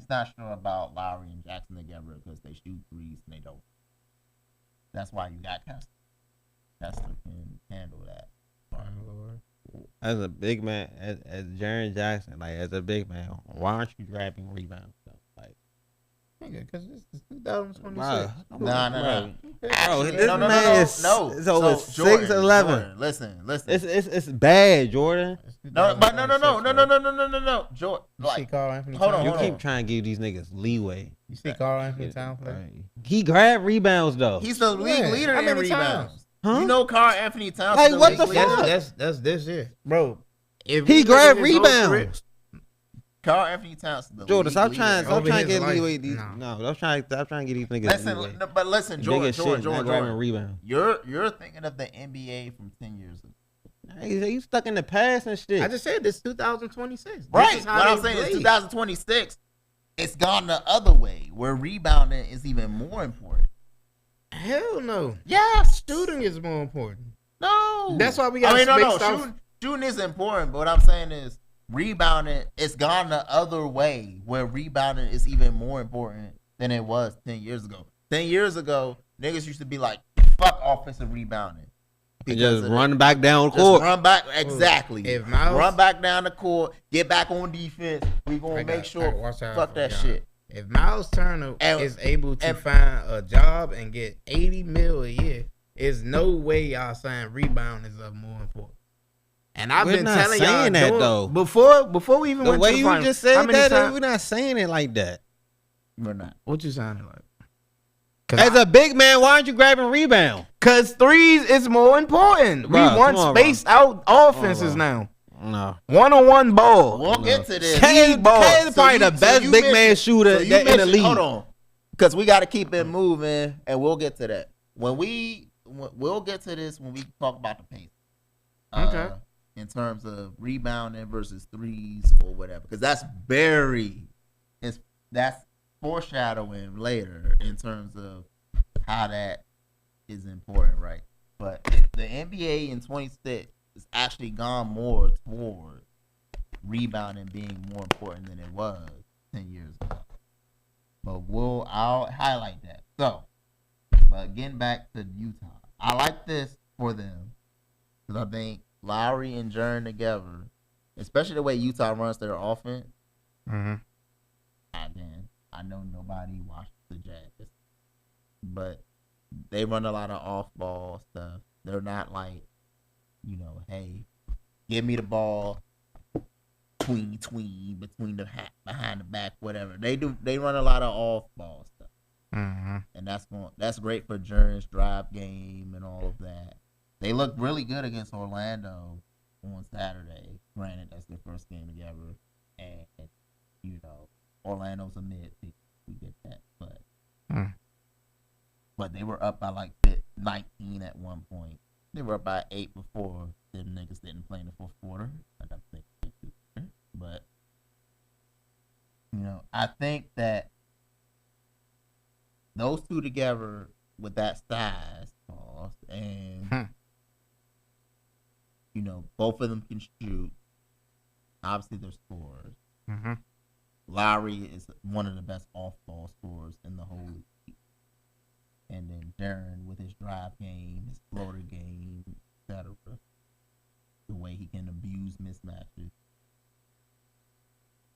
not sure about Lowry and Jackson together because they shoot threes and they don't. That's why you got Kessler. Kessler can handle that. As a big man, as Jaren Jackson, like as a big man, why aren't you grabbing rebounds? Like, Nigga, because this is 2026. No. Bro, this no, man is no. it's over So, Jordan, 6'11". Jordan, listen. It's bad, Jordan. No, but no. Jordan, You see like, Carl Anthony hold on, Towns? You keep trying to give these niggas leeway. You see Carl Anthony Towns play? Right. He grabbed rebounds though. he's the league leader How in many rebounds. times? Huh? You know, Carl Anthony Towns. Like, is what the league leader. fuck? That's this year, bro. If He we grabbed look at his whole career- rebounds. Carl Anthony Towns. Is the Jordan, league stop leader. trying Over to his get life, leeway. These, no. no, stop trying to get these niggas leeway. Listen, Jordan, Jordan. rebound. You're thinking of the NBA from 10 years ago. Hey, you stuck in the past and shit. I just said this 2026. Right. This is What how I'm they saying is play. 2026, it's gone the other way, where rebounding is even more important. Hell no. Yes. Shooting is more important. No. That's why we got Shooting is important, but what I'm saying is rebounding. It's gone the other way, where rebounding is even more important than it was 10 years ago. 10 years ago, niggas used to be like, "Fuck offensive rebounding." Just run back down the court. Just run back, exactly. If Miles, run back down the court, get back on defense. We gonna make sure. Fuck that shit. If Miles Turner is able to find a job and get $80 million a year, there's no way y'all saying rebound is more important. And I've been telling y'all that though. Before we even went to the way you just said that, we're not saying it like that. We're not. What you sounding like? As a big man, why aren't you grabbing rebound? Cause threes is more important. We want spaced out offenses now. No. 1-on-1 ball. We'll get to this. Trae is probably the best big man shooter in the league. Hold on. Because we got to keep it moving, and we'll get to that. We'll get to this when we talk about the pace. Okay. In terms of rebounding versus threes or whatever. Because that's foreshadowing later in terms of how that is important, right? But the NBA in 26 has actually gone more toward rebounding being more important than it was 10 years ago. But I'll highlight that. So, but getting back to Utah, I like this for them because I think Lowry and Jaren together, especially the way Utah runs their offense. Mm-hmm. Again, I know nobody watches the Jazz, but they run a lot of off-ball stuff. They're not like, hey, give me the ball, tween between the hat, behind the back, whatever. They run a lot of off-ball stuff, and that's great for Jaren's drive game and all of that. They looked really good against Orlando on Saturday. Granted, that's their first game together, and Orlando's a mid team. We get that, but they were up by like 19 at one point. They were up by 8 before them niggas didn't play in the fourth quarter. I don't think they do. But I think that those two together with that size and both of them can shoot. Obviously, they're scorers. Mm-hmm. Lowry is one of the best off-ball scorers in the whole league. And then Jaren with his drive game, his floater game, etc. The way he can abuse mismatches.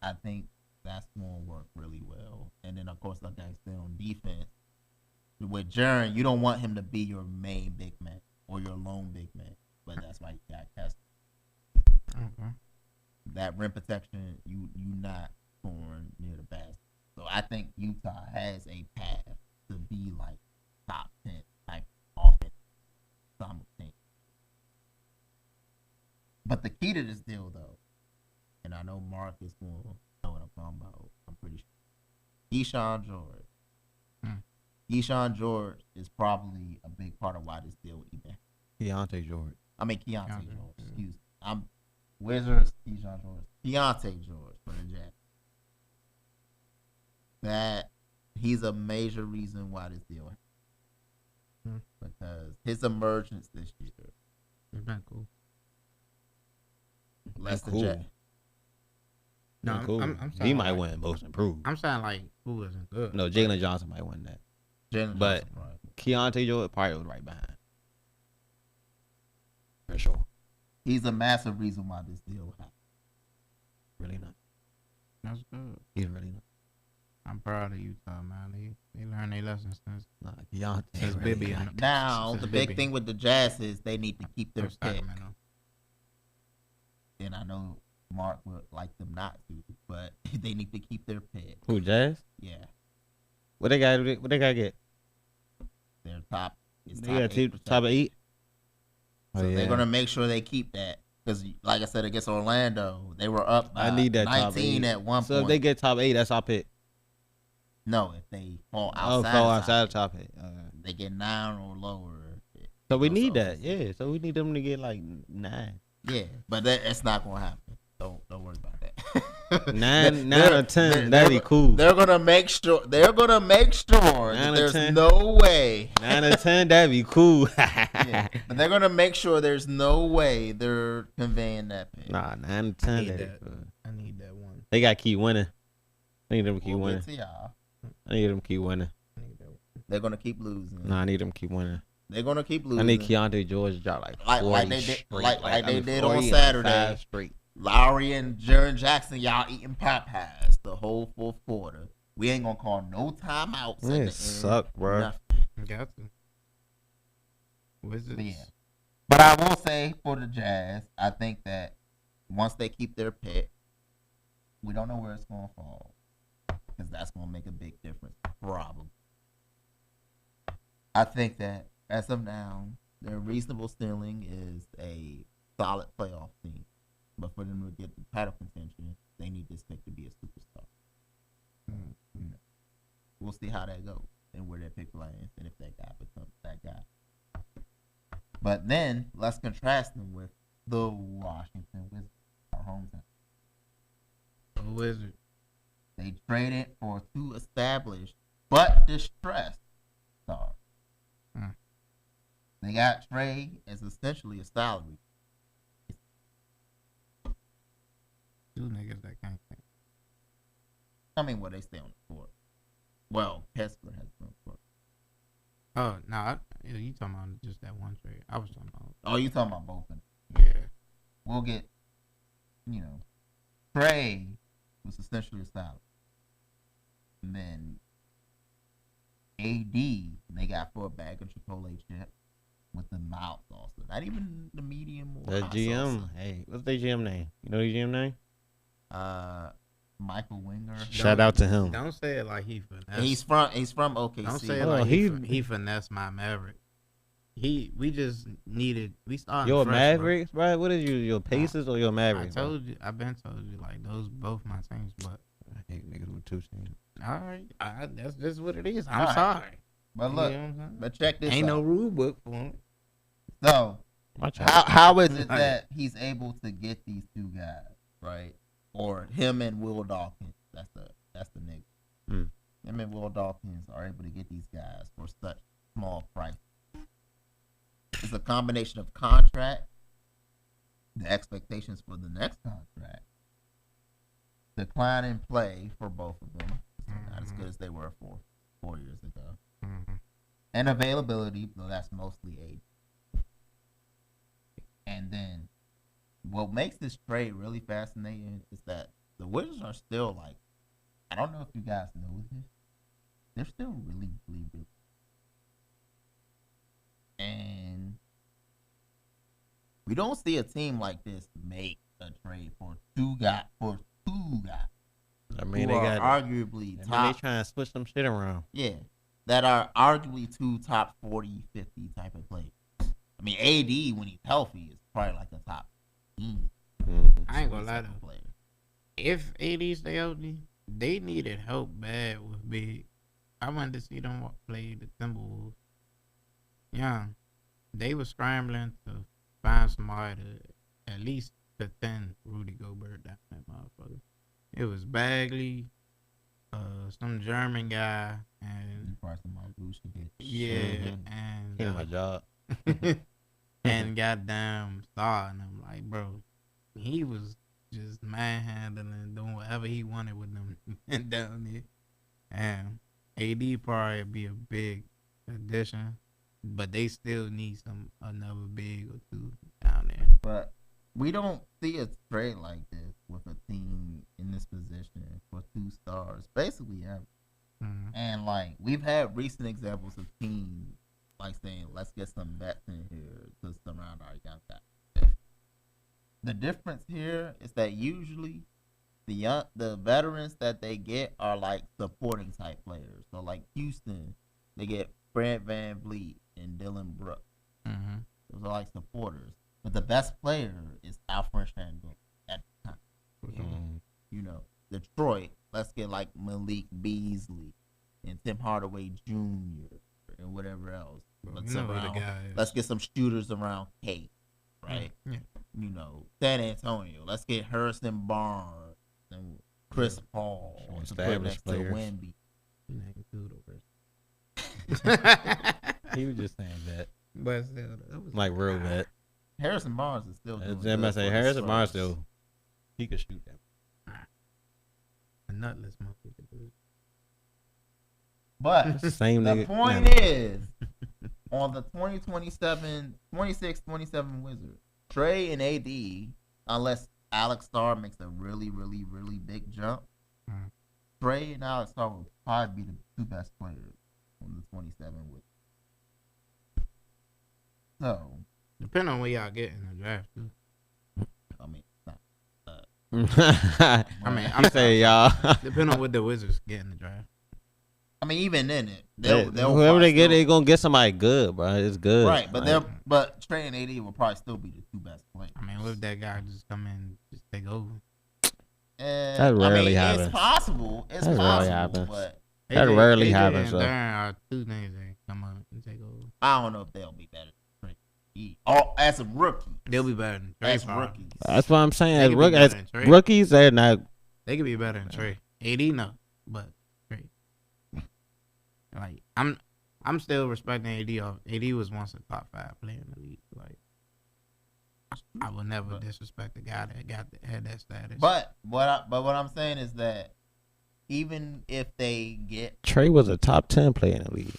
I think that's going to work really well. And then, of course, like I said, on defense, with Jaren, you don't want him to be your main big man or your lone big man. But that's why you got Kessler. Okay. That rim protection, you not scoring near the basket. So I think Utah has a path to be like top 10 type offense simultaneously. But the key to this deal, though, and I know Mark is going to know what I'm talking about, I'm pretty sure. Keyshawn George. Keyshawn George is probably a big part of why this deal even. Keontae George. Excuse me. I'm Wizards, Keyshawn George. Keontae George for the Jazz. That he's a major reason why this deal happened. Because his emergence this year. It's been cool. Less than cool. Jazz. No, cool. I'm he might win most improved. I'm saying like who isn't good. No, Jalen Johnson might win that. But Keontae George probably was right behind. For sure. He's a massive reason why this deal happened. Really not. That's good. He's really not. I'm proud of Utah, man. They learned their lessons since Keontae. Bibby. Now, the big thing with the Jazz is they need to keep their pick. And I know Mark would like them not to, but they need to keep their pick. Who, Jazz? Yeah. What they got to get? Their top is top 8. So they're going to make sure they keep that. Because, like I said, against Orlando, they were up by 19 at one point. So if they get top 8, that's our pick. No, if they fall outside. Outside the top 8. They get 9 or lower. So we need that. Yeah, so we need them to get like 9. Yeah, but that's not going to happen. Don't worry about that. 9 out of 10. That'd be cool. They're gonna make sure. That there's no way. 9 out of 10. That'd be cool. Yeah, but they're gonna make sure there's no way they're conveying that pick. Nah, 9 out of 10. I need that one. They gotta keep winning. I need them to keep We'll winning. get to y'all. I need them to keep winning. They're gonna keep losing. Nah, I need them to keep winning. They're gonna keep losing. I need Keontae George to drop like 40 they did, straight. like they did 40 on and Saturday. 5 straight. Lowry and Jaren Jackson, y'all eating pop pies the whole fourth quarter. We ain't gonna call no timeouts. It suck, bro. Got to. Wizards. Yeah. But I will say for the Jazz, I think that once they keep their pick, we don't know where it's gonna fall because that's gonna make a big difference. Probably. I think that as of now, their reasonable ceiling is a solid playoff team. But for them to get the title contention, they need this pick to be a superstar. You know, we'll see how that goes and where that pick lands and if that guy becomes that guy. But then let's contrast them with the Washington Wizards, our hometown. The Wizards. They traded for 2 established but distressed stars. They got Trae as essentially a salary. 2 niggas that can't think. I mean, they stay on the court. Well, Kessler has been on the court. Oh, no. You talking about just that one trade. I was talking about. Oh, you talking about both of them. Yeah. We'll get, Trae was essentially a salary. And then AD, they got for a bag of Chipotle chip with the mild sauce. Not even the medium or The hot GM. sauce. Hey, what's their GM name? You know the GM name? Michael Winger. Shout out to him. Don't say it like he finesse. He's from OKC. Don't say it Oh, like he he finessed my Maverick. We just needed. We started. Your fresh, Mavericks, bro. What is your Pacers or your Mavericks? I've been told you, like those both my teams, but I hate niggas with 2 teams. all right, that's just what it is. I'm All right. sorry. But look, but check this out. Ain't no rule book for him. So, how is it that he's able to get these 2 guys, right? Or him and Will Dawkins. That's the nigga. Him and Will Dawkins are able to get these guys for such small price. It's a combination of contract, the expectations for the next contract, decline in play for both of them, not as good as they were 4 years ago, and availability, though that's mostly age. And then what makes this trade really fascinating is that the Wizards are still like, I don't know if you guys know this, they're still really, really, really. And we don't see a team like this make a trade for two guys. I mean, who they are got arguably they top. trying to switch some shit around. Yeah, that are arguably 2 top 40, 50 type of players. I mean, AD when he's healthy is probably like a top 15. I ain't gonna lie though. If AD stay healthy, they needed help bad with big. I wanted to see them play the Timberwolves. Yeah, they were scrambling to find somebody to at least contend Rudy Gobert down that motherfucker. It was Bagley, some German guy, and yeah, and my job. and goddamn Star, and I'm like, bro, he was just manhandling, doing whatever he wanted with them down there. And AD probably be a big addition, but they still need another big or 2 down there. But we don't see a trade like this with a team in this position for 2 stars, basically ever. And like we've had recent examples of teams like saying, let's get some vets in here to surround our young guys. The difference here is that usually the veterans that they get are like supporting type players. So like Houston, they get Fred VanVleet and Dylan Brooks. Those are like supporters. But the best player is Alfred Shango at the time. You know, Detroit, let's get like Malik Beasley and Tim Hardaway Jr. and whatever else. Let's get some shooters around Kate, right? You know, San Antonio, let's get Harrison Barnes and Chris Paul to put Established next to players. Wemby. He was just saying that. But still, that was Like real vet. Harrison Barnes is still doing As good I say, for the Harrison Barnes Spurs. still, he could shoot that. a nutless motherfucker. Dude. But Same the nigga. point is, on the 26-27 Wizards, Trae and AD, unless Alex Starr makes a really, really, really big jump, Trae and Alex Starr will probably be the two best players on the 27 Wizards. So, Depending on where y'all get in the draft, too. I mean, it's not, I mean, I'm saying y'all. Depending on what the Wizards get in the draft. I mean, even in it, Whoever probably they get, still- they gonna get somebody good, bro. It's good. right. But Like, but Trae and AD will probably still be the two best players. I mean, what if that guy just come in and just take over? That rarely happens. It's possible. It's That rarely possible, happens. but That rarely AJ happens, and though. Darren are two niggas that come up and take over. I don't know if they'll be better than Trae. Or as a rookie. They'll be better than Trey. As rookies. that's what I'm saying. They As, could be better as than Trae. rookies, they're not. They could be better than Trey. AD no, but Trey. Like I'm still respecting AD. AD was once a top 5 player in the league. Like I would never disrespect a guy that had that status. But what I'm saying is that even if they get Trey was a top 10 player in the league.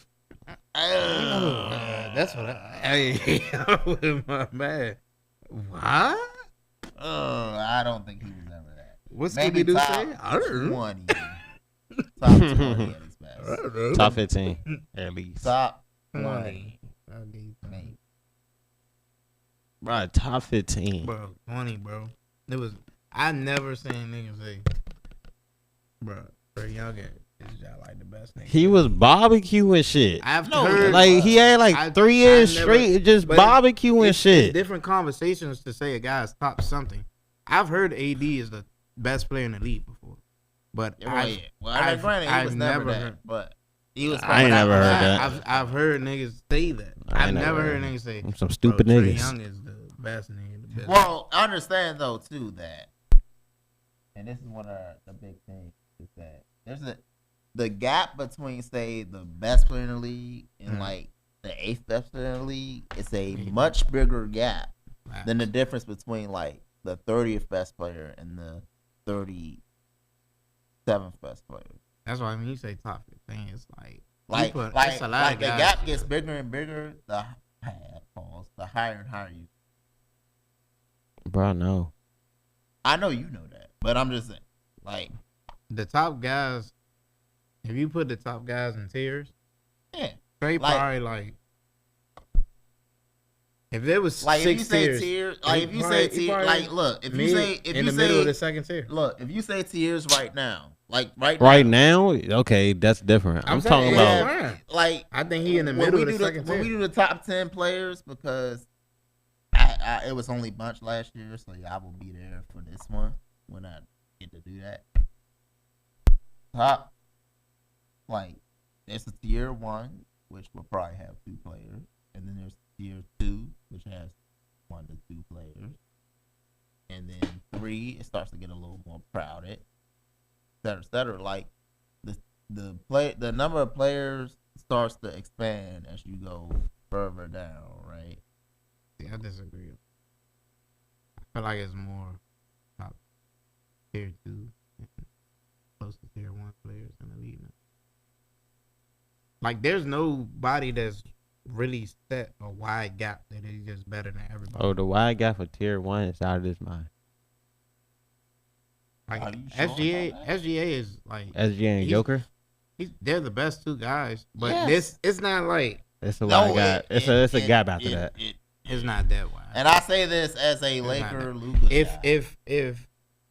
That's what I my man. What? I don't think he was ever that. What's Maybe Scooby-Doo top say? I don't know. 20. Top 20 at his best. Top 15 at least. Top 20. Maybe. Right, top 15. Bro, 20, bro. It was. I never seen niggas say, bro, Trae Young is y'all like the best nigga. He was barbecuing shit. I've No, heard Like he had like I- 3 years I never- straight just but barbecuing it's shit. different conversations to say a guy's top something. I've heard AD is the best player in the league before, but Granted, he was never that, heard, but he was. I ain't never heard that. I've heard niggas say that. I I've ain't never never heard heard niggas say Some stupid bro, Trae niggas. Young is the best nigga. The best. Well, I understand though too that, and this is one of the big things is that there's the gap between say the best player in the league and like the 8th best player in the league is a much bigger gap than the difference between like the 30th best player and the 37th best player. That's why when you say top 15, it's like Like it's a lot of the guys. gap gets bigger and bigger. The higher and higher you. Bro, no. I know you know that, but I'm just saying, like, The top guys. If you put the top guys in tiers, yeah, Trey Like- probably like. If there was like if you 6 say tiers, tiers, like if you say tiers, like look, if you mid- say in the middle of the second tier, look, if you say tiers right now, like right Now, okay, that's different. I'm talking saying, about yeah, like I think he in the when middle we of the do second when we tier. do the top 10 players because it was only bunch last year, so I will be there for this one when I get to do that. Top, like there's a tier 1, which will probably have 2 players, and then there's tier 2, which has 1 to 2 players, and then 3, it starts to get a little more crowded, et cetera. Like the number of players starts to expand as you go further down, right? Yeah, I disagree. I feel like it's more top tier 2, close to tier 1 players in the league now. Like, there's nobody that's really set a wide gap that is just better than everybody. the wide gap for tier 1 is out of this mind. Like Are you sure SGA, about that? SGA is like SG and He's- Joker. they're the best 2 guys, but Yes. it's not like It's a wide gap. It's a gap after it- that. it's not that wide. And I say this as a not Laker that- Luka. If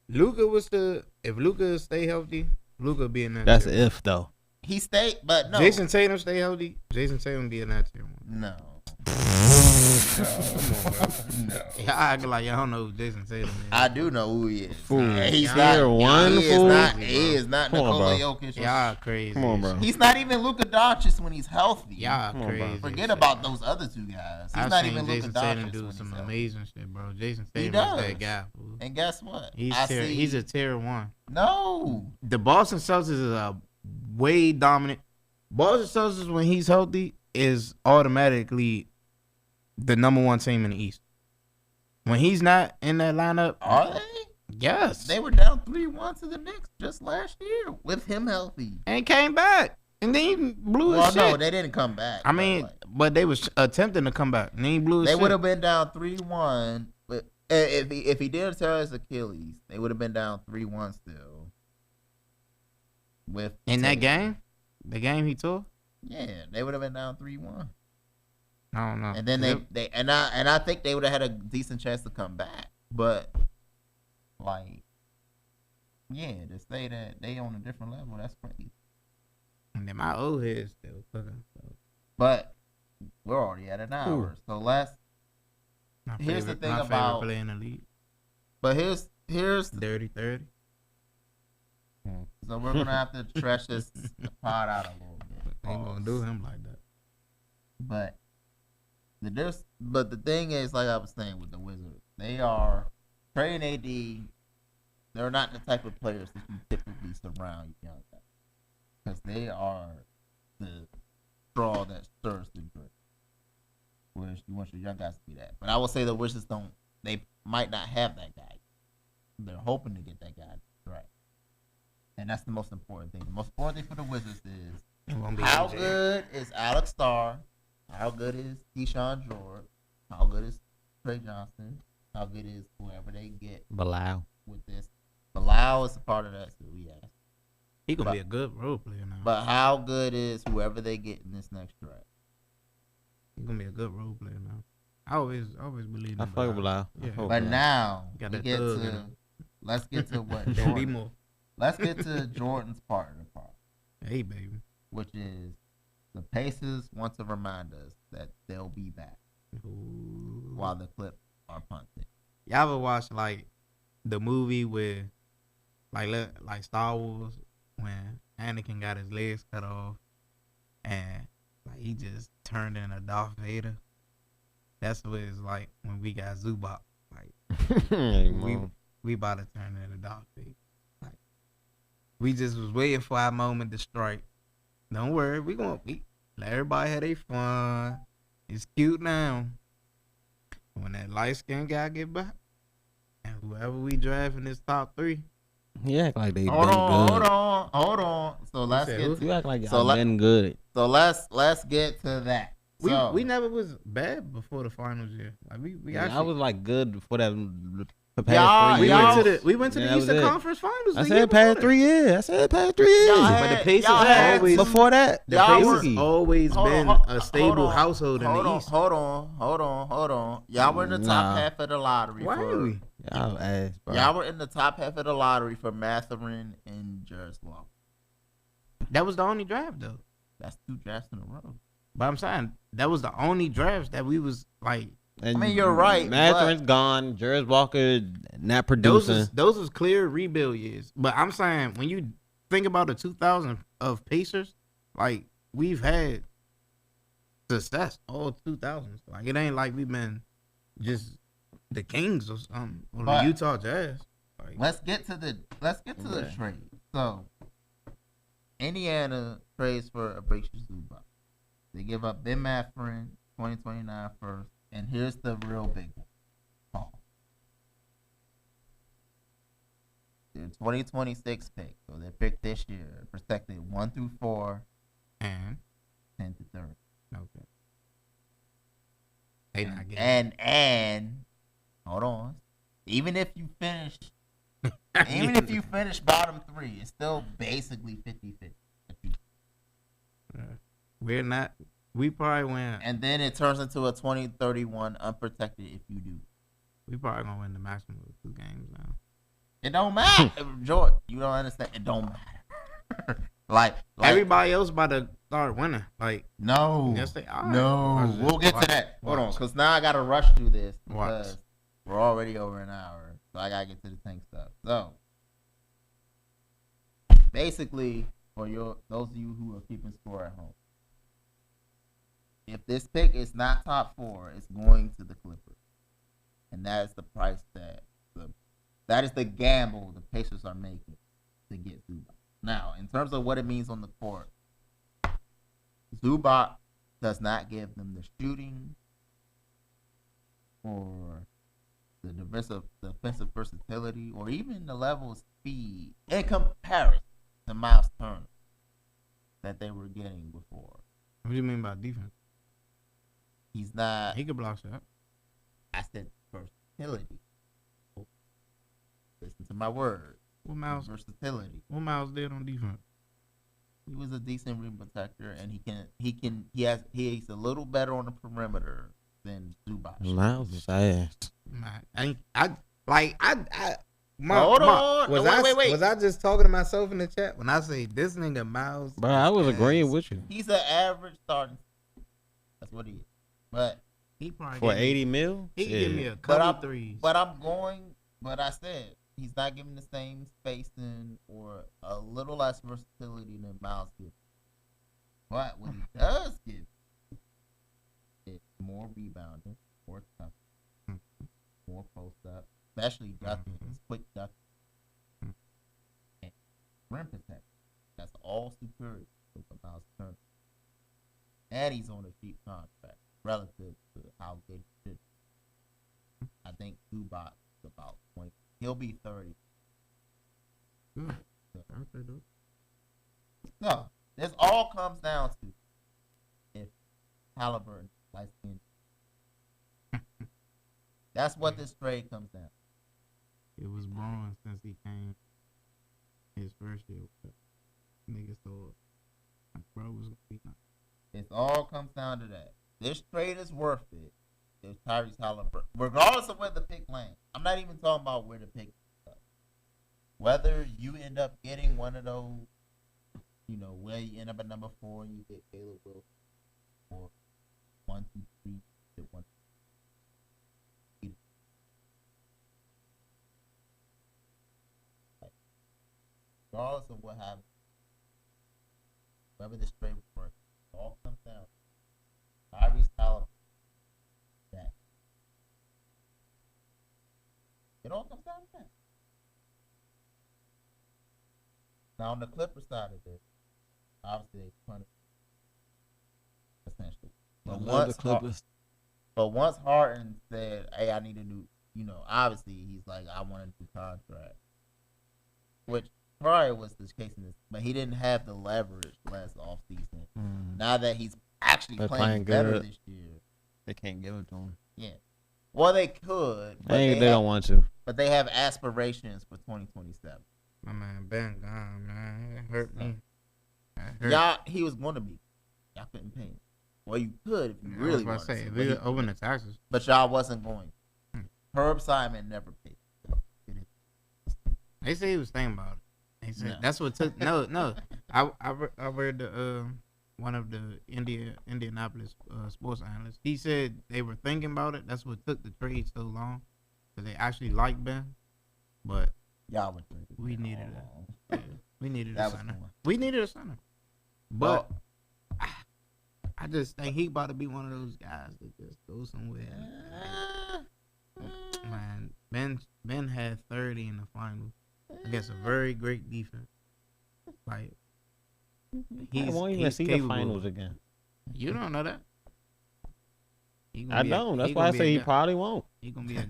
Luka was if Luka stay healthy, Luka be in that. That's tier. if though. he stayed, but no, Jason Tatum stay healthy. Jason Tatum be in that tier 1. no. No. Y'all acting like y'all don't know who Jason Tatum is. I do know who he is. Fool. He's Tier not. one, He is fool? not. He is not Come on, Nikola bro. Jokic. Y'all crazy. Come on, bro. He's not even Luka Doncic when he's healthy. Y'all Come on, bro. crazy. Forget shit, about bro. those other two guys. He's I've not seen even Luka Jason Doncic Tatum when do he's some healthy. amazing shit, bro. Jason He Tatum is does. that guy, fool. And guess what? He's a tier one. No. The Boston Celtics is a way dominant. Boston Celtics, when he's healthy, is automatically the number one team in the East. When he's not in that lineup, Are they? yes, They were down 3-1 to the Knicks just last year with him healthy. and came back, and then he blew his Well, shit. no, they didn't come back. I mean, but they was attempting to come back, and then he blew his they shit. would have been down 3-1. But if he didn't tear his Achilles, they would have been down 3-1 still. With in that Tatum. game, the game he tore. Yeah, they would have been down 3-1. I don't know. And then I think they would have had a decent chance to come back. But like, yeah, to say that they on a different level, that's crazy. And then my old head still cooking. So. But we're already at an hour, so let's. Here's the thing my about- favorite player in the league, But here's Dirty 30. so we're gonna have to stretch this pod out a little bit. Ain't gonna do him like that. But the thing is, like I was saying with the Wizards, they are Trae and AD. They're not the type of players that you typically surround young guys, because they are the straw that stirs the drink. Whereas you want your young guys to be that. But I will say the Wizards don't. They might not have that guy. They're hoping to get that guy right, and that's the most important thing. The most important thing for the Wizards is It won't be how AJ. good is Alex Starr? How good is Keyshawn George? How good is Trae Johnson? How good is whoever they get Bilal. with this? Bilal is a part of that too, yes. He gonna But- be a good role player now. But how good is whoever they get in this next draft? He gonna be a good role player now. I always believe. I in fuck with Bilal. Yeah. I fuck with But Bilal. now Got we that get thug in to him. let's get to what Be Jordan. more. Let's get to Jordan's part of the part, Hey, baby. which is the Pacers want to remind us that they'll be back Ooh. while the Clips are punted. Y'all ever watch like the movie with like Star Wars when Anakin got his legs cut off and like he just turned into Darth Vader? That's what it's like when we got Zubok. Like Hey, we Mom. we about to turn into Darth Vader. Like we just was waiting for our moment to strike. Don't worry, we let everybody have their fun. It's cute now. When that light skinned guy get back, and whoever we draft in this top 3, You act like they Hold been on, good. hold on. So let's said get who? to You act like So y'all let- been good. so let's get to that. So, we never was bad before the finals year. Like we Yeah, I actually was like good for that. The Y'all- past 3 years. we went to Yeah, the that was Eastern it. Conference Finals. I the year said past before 3 years. I said past 3 years. Y'all But the had- Pacers y'all had always- some- Before that, The Y'all Pacers were- always hold been on, a stable hold on, household in hold the on, East. Hold on. Y'all were in the top Nah. half of the lottery. Why for, are we? y'all ass, bro. Y'all were in the top half of the lottery for Matherin and Jaroslav. That was the only draft though. That's 2 drafts in a row. But I'm saying that was the only drafts that we was like. And I mean, you're right, Matherin's gone. Juris Walker not Those producing. was clear rebuild years. But I'm saying when you think about the 2000 of Pacers, like we've had success all 2000s. Like it ain't like we've been just the Kings or something or But- the Utah Jazz. Like, Let's get to the Okay. trade. So Indiana trades for a Abraxas Zubac. They give up Ben Matherin, 2029 first, and here's the real big one. Paul. Their 2026 pick. So their pick this year, protected 1 through 4, and 10 to 30. okay, they not getting. And hold on. Even if you finish bottom 3, it's still basically 50-50. We're not. We probably win. And then it turns into a 2031 unprotected if you do. We probably gonna win the maximum of 2 games now. It don't matter. Jordan, you don't understand. It don't matter. like Everybody else about to start winning. Like No. yes, they are. No. We'll get to that. Hold on, Watch. because now I got to rush through this because Watch. we're already over an hour. So I got to get to the tank stuff. So basically, for those of you who are keeping score at home, if this pick is not top 4, it's going to the Clippers. And that is the price that is the gamble the Pacers are making to get Zubac. Now, in terms of what it means on the court, Zubac does not give them the shooting or the defensive versatility or even the level of speed in comparison to Miles Turner that they were getting before. What do you mean by defense? He's not. He could block shot. I said versatility. Listen to my word. What Miles? Versatility. What Miles did on defense? He was a decent rim protector, and he's a little better on the perimeter than Zubac. Miles is ass. Wait. Was I just talking to myself in the chat when I say this nigga Miles? Bro, I was agreeing with you. He's an average starting. That's what he is. But he probably for 80 mil, he can give me a couple threes. But I said he's not giving the same spacing or a little less versatility than Miles gives. But what he does give is more rebounding, more tough, more post up, especially ducking, quick ducking, and rim protection. That's all superior to Miles Turner. And he's on a cheap contract relative to how good he should be. I think Zubac is about 20. He'll be 30. So, this all comes down to if Halliburton likes skin. That's what this trade comes down to. It was Braun since he came his first year. Niggas thought bro was gonna be nice. It all comes down to that. This trade is worth it if Tyrese Halliburton, regardless of where the pick lands. I'm not even talking about where the pick is. Whether you end up getting one of those, where you end up at number 4 and you get Caleb Wilson, or 1, 2, 3, get 1. Regardless of what happens, whether this trade will work, it all comes down to Tyrese Halliburton. That. It all comes down to that. Now on the Clipper side of this, obviously they punished essentially. But once Harden said, "Hey, I need a new," obviously he's like, "I want a new contract," which probably was the case in this, but he didn't have the leverage last offseason. Now that he's actually playing better this year, they can't give it to him. Yeah, well they could, but they don't want to. But they have aspirations for 2027. My man Ben gone, man. It hurt me. Y'all, he was going to be. Y'all couldn't pay him. Well, you could if you really wanted to. If we open the taxes. But y'all wasn't going. Herb Simon never paid. They say he was thinking about it. They said that's what took. No. I read the one of the Indianapolis sports analysts. He said they were thinking about it. That's what took the trade so long. So they actually liked Ben, but y'all would we needed that. We needed a center. We needed a center. But I just think he about to be one of those guys that just go somewhere. Man, Ben had 30 in the finals against a very great defense. Like I won't even see the finals again. You don't know that. I don't. That's why I say he probably won't. He gonna be a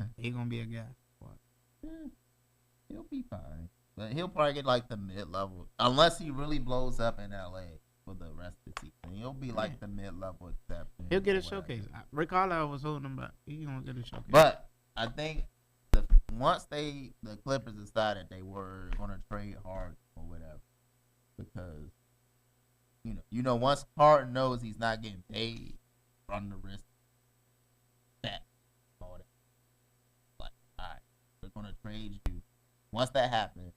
guy. He'll be fine, but he'll probably get like the mid-level, unless he really blows up in LA for the rest of the season. He'll be like the mid-level exception. He'll get a showcase. Rick Carlisle was holding him back. He gonna get a showcase. But I think once the Clippers decided they were gonna trade Harden or whatever, because once Harden knows he's not getting paid, run the risk. All that. Like, all right, we're gonna trade you. Once that happens,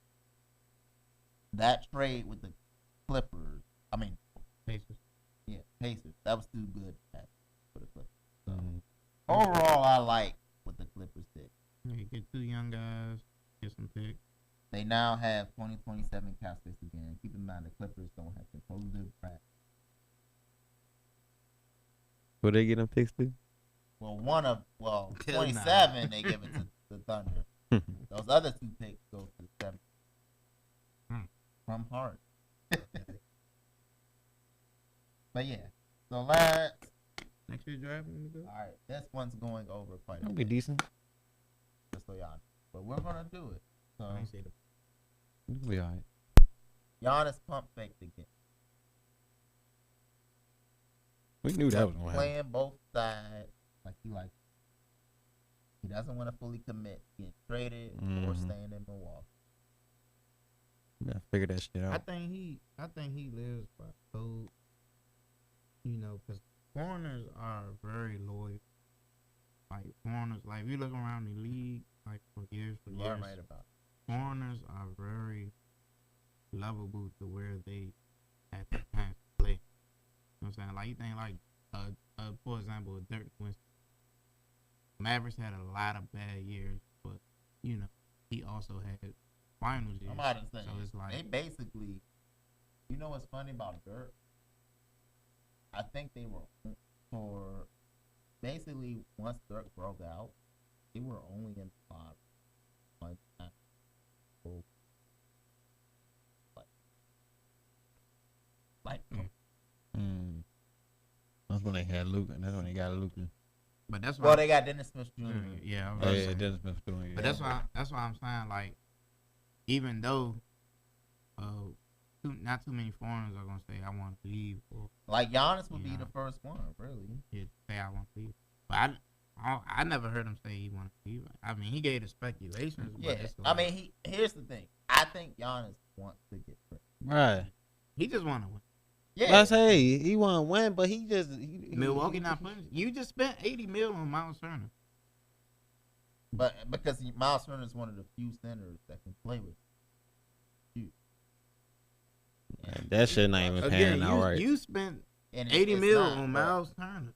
that trade with the Pacers. That was too good for the Clippers. So Mhm. overall, I like what the Clippers did. Yeah, get 2 young guys, get some picks. They now have 2027 cap space again. Keep in mind the Clippers don't have control of their draft. Where they get them picks to? Well, 27 Nah. they give it to the Thunder. Those other 2 picks go to the 7 from Hart. But yeah, so Next year's draft, let me go. all right, this one's going over quite a That'll be bit. decent. Just so y'all know. But we're gonna do it. So I ain't say the It'll be alright. Giannis pump faked again. We knew that was gonna happen. Playing both sides like he likes. He doesn't want to fully commit, getting traded or Mhm. staying in Milwaukee. Yeah, figure that shit I out. think he lives by code. You know, because foreigners are very loyal. Like foreigners, like if you look around the league, like for years, You are right about it. foreigners are very lovable to where they have the chance to play. You know what I'm saying? Like you think like for example, Dirk Winston. Mavericks had a lot of bad years, but you know, he also had finals years. I'm about to say, So it's like they basically, you know what's funny about Dirk? I think they were for basically once Dirk broke out, they were only in the bottom one time. So, like That's when they had Luka. That's when they got Luka. but that's why well, they got Dennis Smith Jr. yeah, I was Oh gonna yeah, say. Dennis Smith doing it. But that's why I'm saying like even though not too many foreigners are gonna say I want to leave or Like Giannis would be Yeah. the first one, really. say I want to leave. But I never heard him say he wanted to leave. I mean, he gave the speculations. Yeah, But it's I like, mean, here's the thing. I think Giannis wants to get traded. right. he just want to win. Yeah, I say he want to win, but he just Milwaukee not putting. You just spent $80 million on Miles Turner. but because Miles Turner is one of the few centers that can play with you. That shit not even panning out right. You spent And $80 it's million not, on but- Miles Turner.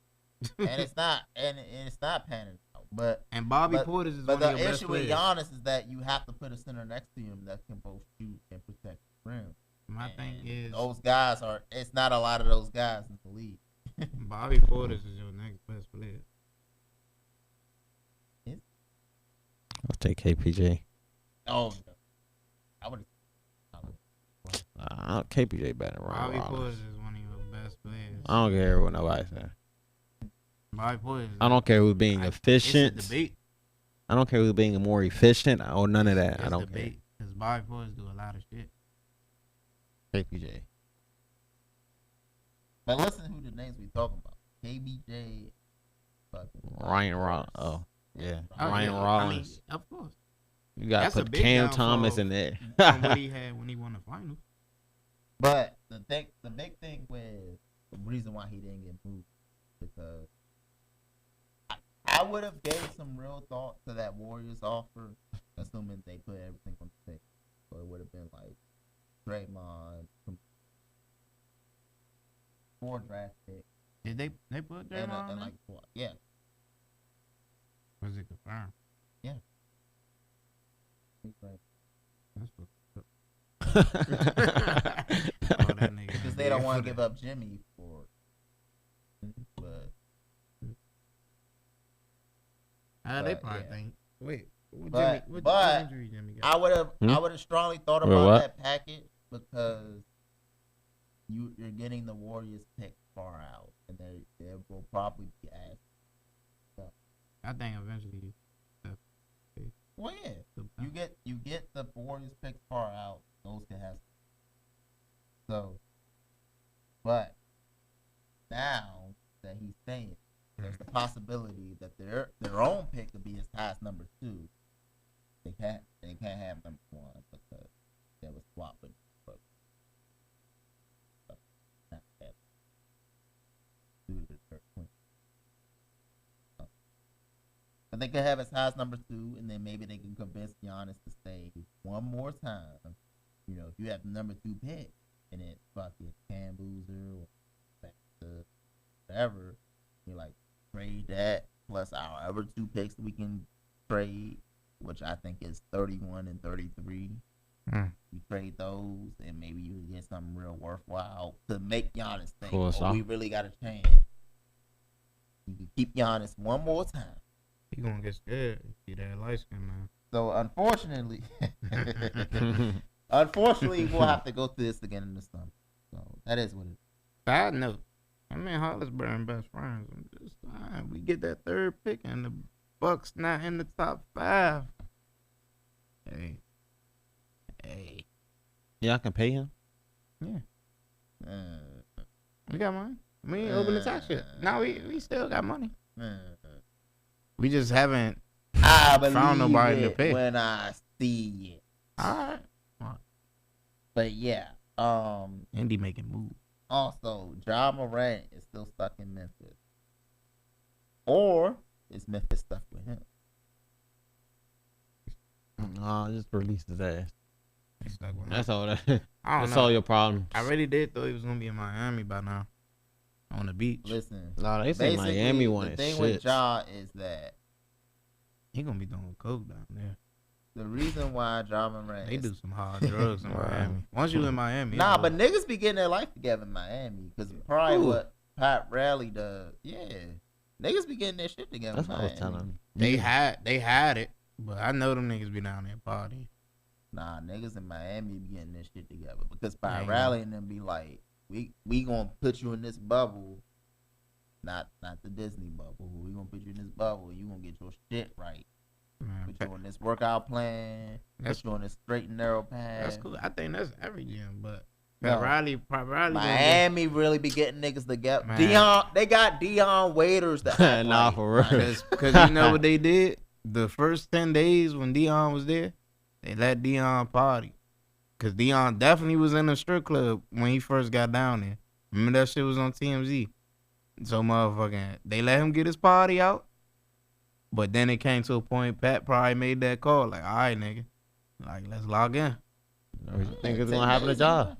and it's not panning out. But And Bobby but- Portis is but one of the your best issue with players. Giannis is that you have to put a center next to him that can both shoot and protect the rim. My thing And is those guys are. It's not a lot of those guys in the league. Bobby Portis is your next best player. I'll take KPJ. Oh, no. I would. KPJ better than Bobby Ron Portis Rollins. is one of your best players. I don't care what nobody say. Bobby Portis. I don't care who's being efficient. It's a debate. I don't care who's being more efficient or none of that. I It's don't debate because Bobby Portis do a lot of shit. care. KPJ. But listen, who the names we talking about? KBJ, fucking Ryan Rollins. Oh, yeah. Oh, Ryan yeah. Rollins. I mean, of course. You got That's to a put big Cam downfall Thomas in there. From what he had when he won the finals. But the big thing with the reason why he didn't get moved because I would have gave some real thought to that Warriors offer, assuming they put everything on the table. So it would have been like Draymond, 4 draft picks, Did they put that and on? like 4. Yeah, Was it confirmed? That's what. Oh, that nigga. because they don't want to give up Jimmy for. But They but, probably yeah. think. Wait. But- What but injury Jimmy I got? would have strongly thought Wait, about what? that package because you're getting the Warriors pick far out, and they will probably be asked. I think eventually. Well, yeah, you get the Warriors pick far out. Those can have. So, but now that he's staying, there's the possibility that their own pick could be as high as number 2. They can't have number 1 because they was swapped with. But they could have as high as number 2, and then maybe they can convince Giannis to stay one more time. You know, if you have the number 2 pick, and it's fucking Cam Boozer or whatever. You like trade that plus our other 2 picks we can trade, which I think is 31 and 33. You trade those, and maybe you get something real worthwhile to make Giannis think, we really got a chance. You can keep Giannis one more time. He gonna get scared. See that light skin, man. So unfortunately, we'll have to go through this again in the summer. So that is what it is. Side note, I mean, Hollisburg best friends. I'm just saying, we get that 3rd pick and the Bucks not in the top 5. Hey. Yeah, I can pay him. Yeah. We got money. We ain't open the tax yet. Now we still got money. We just haven't found nobody to pay. When I see it. All right. But yeah. Indy making moves. Also, Ja Morant is still stuck in Memphis. Or is Memphis stuck with him? Nah, just release his ass. That's all. That's all your problem. I really did thought he was gonna be in Miami by now, on the beach. Listen, they say Miami wanted shit. The thing with Ja is that he gonna be doing coke down there. The reason why Ja Morant they do some hard drugs in Miami. Once you in Miami, but niggas be getting their life together in Miami because probably what Pat Riley does. Yeah, niggas be getting their shit together. That's in what Miami. I was telling him. They had it, but I know them niggas be down there partying. Nah, niggas in Miami be getting this shit together because Pat Riley and them be like, we gonna put you in this bubble, not the Disney bubble. We gonna put you in this bubble. You gonna get your shit right. Man, put you on this workout plan. Put you on this straight and narrow path. That's cool. I think that's every gym, but Pat Riley Miami really be getting niggas together. Man. They got Dion Waiters that nah, for real. Because you know what they did? The first 10 days when Dion was there, they let Dion party. Because Dion definitely was in the strip club when he first got down there. Remember that shit was on TMZ? So motherfucking, they let him get his party out. But then it came to a point, Pat probably made that call. Like, all right, nigga. Like, let's log in. You think it's going to happen to Ja?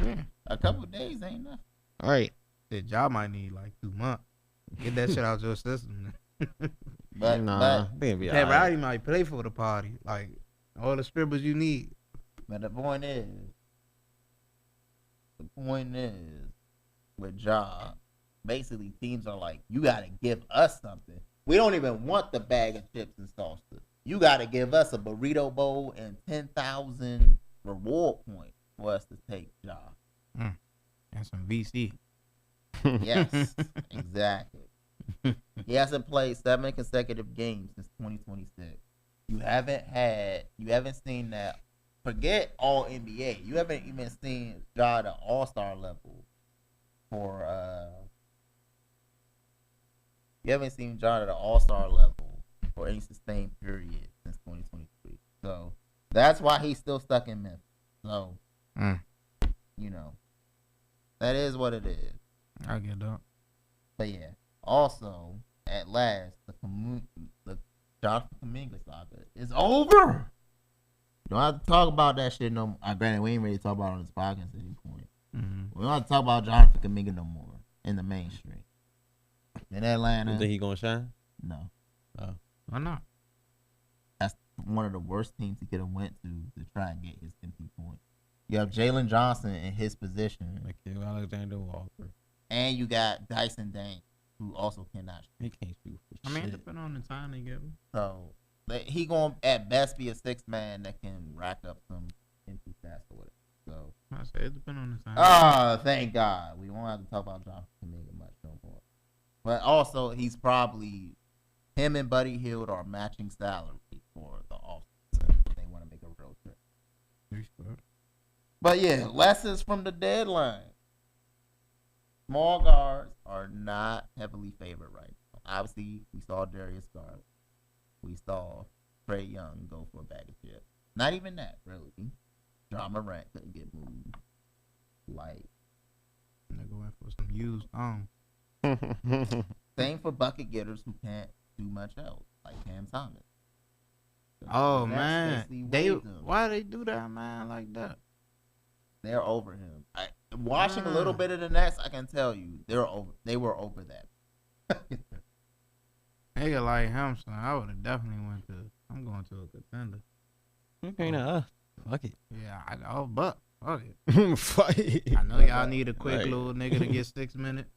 Yeah. A couple days ain't nothing. All right. The job might need like 2 months. Get that shit out your system. But Pat Riley might play for the party. Like, all the strippers you need. But the point is, with Ja, basically teams are like, you got to give us something. We don't even want the bag of chips and salsa. You got to give us a burrito bowl and 10,000 reward points for us to take Ja. And some VC. Yes, exactly. He hasn't played 7 consecutive games since 2026. You haven't seen that. Forget all NBA. You haven't even seen Ja at All-Star level for you haven't seen Ja at an All-Star level for any sustained period since 2023. So that's why he's still stuck in Memphis. So you know, that is what it is. I get that. But yeah, also at last the Jonathan Kuminga saga is over. Don't have to talk about that shit no more. Granted, we ain't ready to talk about it on this podcast at any point. We don't have to talk about Jonathan Kuminga no more in the mainstream. In Atlanta. You think he gonna shine? No. Why not? That's one of the worst teams he could have went to try and get his 50 points. You have Jalen Johnson in his position. Like Alexander Walker. And you got Dyson Dane, who also cannot shoot. He can't shoot for shit. It depending on the time they give him. So he gonna at best be a 6th man that can rack up some empty stats or whatever. So I said it depends on the time. Thank God. We won't have to talk about Jonathan Kuminga much no more. But also he's probably him and Buddy Hield are matching salary for the offseason if they want to make a road trip. But yeah, lessons from the deadline. Small guards are not heavily favored right now. Obviously, we saw Darius Garland. We saw Trae Young go for a bag of chips. Not even that, really. Ja Morant couldn't get moved. Like, they're going for some used same for bucket getters who can't do much else, like Cam Thomas. So man, why they do that, man, like that? They're over him. watching a little bit of the Nets, I can tell you they were over that. Nigga like him, son, I would have definitely went to. I'm going to a contender. Okay, nah. Fuck it. Yeah, I know, but fuck it. Fuck it. I know y'all need a quick Right. little nigga to get 6 minutes.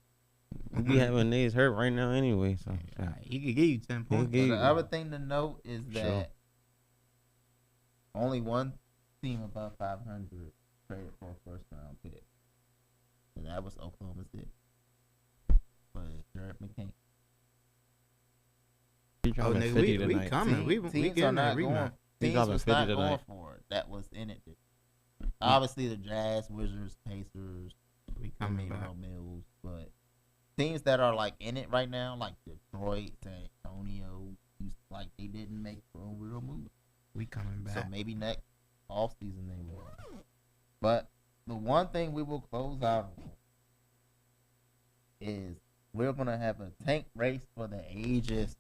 We having niggas hurt right now anyway, so Yeah, he could give you 10 points. give But you- the other thing to note is Sure. that only one team above 500 traded for a first round pick, and that was Oklahoma City. But Jared McCain. He Oh, dropping nigga, 50 we tonight. coming. We Teams getting are that not rematch. going. He Teams dropping was 50 not going tonight. for it. That was in it. Obviously, the Jazz, Wizards, Pacers, We coming made back. no Mills, but teams that are like in it right now, like Detroit, San Antonio, like they didn't make a real move. We coming back. So maybe next off season they will. But the one thing we will close out on is we're gonna have a tank race for the ages.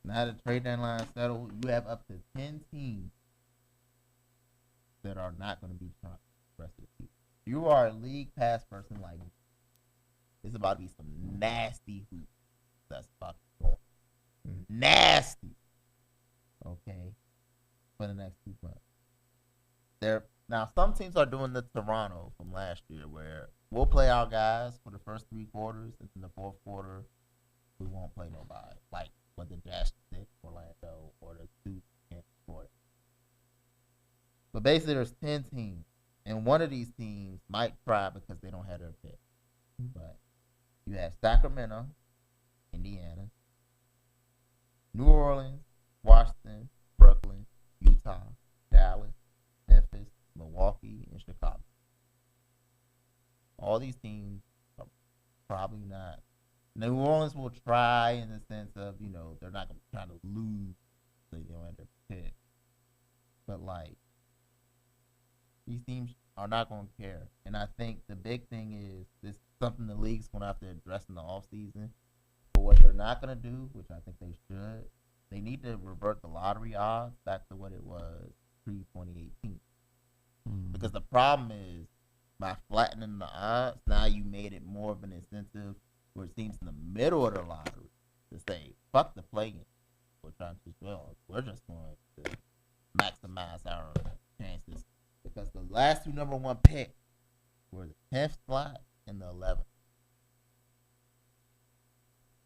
Now the trade deadline settled, you have up to 10 teams that are not gonna be trying the rest of the season. You are a league pass person like me. It's about to be some nasty hoops that's about to go. Nasty. Okay. For the next 2 months. Now some teams are doing the Toronto from last year where we'll play our guys for the first 3 quarters, and in the fourth quarter we won't play nobody. Like what the Jazz did for Orlando or the 2 can't score. But basically there's 10 teams. And one of these teams might try because they don't have their pick. But you have Sacramento, Indiana, New Orleans, Washington, Brooklyn, Utah, Dallas, Memphis, Milwaukee, and Chicago. All these teams are probably not. New Orleans will try in the sense of, they're not going to try to lose so they don't have their pick. But, like, these teams are not going to care. And I think the big thing is this is something the league's going to have to address in the offseason. But what they're not going to do, which I think they should, they need to revert the lottery odds back to what it was pre-2018. Because the problem is, by flattening the odds, now you made it more of an incentive where it seems in the middle of the lottery to say, fuck the play-in. We're just going to maximize our chances. Because the last 2 number 1 picks were the 10th slot and the 11th.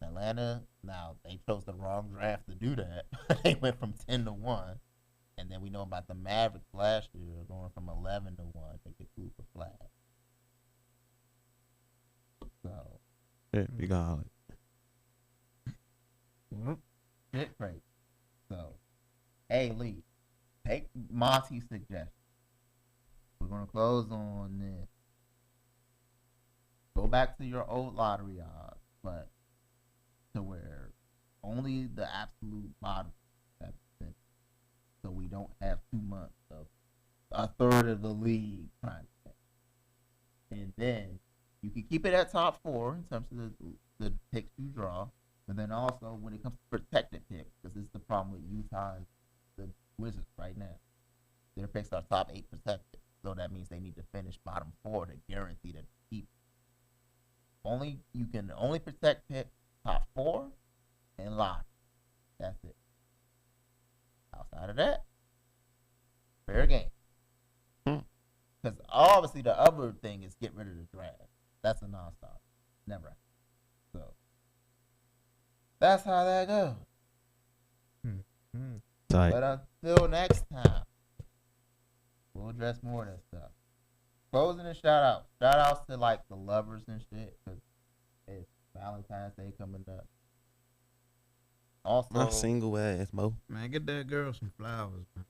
Atlanta, now they chose the wrong draft to do that. They went from 10 to 1. And then we know about the Mavericks last year going from 11 to 1. They get Cooper flag. So. Yeah, we got it. Shit crazy. So, hey, Lee, take Monty's suggestion. We're going to close on this. Go back to your old lottery odds, but to where only the absolute bottom have been. So we don't have 2 months of a third of the league trying to pay. And then you can keep it at top 4 in terms of the picks you draw. But then also when it comes to protected picks, because this is the problem with Utah and the Wizards right now. Their picks are top 8 protected. So that means they need to finish bottom 4 to guarantee to keep. You can only protect pick top 4 and lock. That's it. Outside of that, fair game. Because obviously the other thing is get rid of the draft. That's a non-stop. Never. So that's how that goes. Tight. But until next time, we'll address more of that stuff. Closing and shout out. Shout outs to like the lovers and shit. Because it's Valentine's Day coming up. Also, My single ass, Mo. Man, get that girl some flowers, man.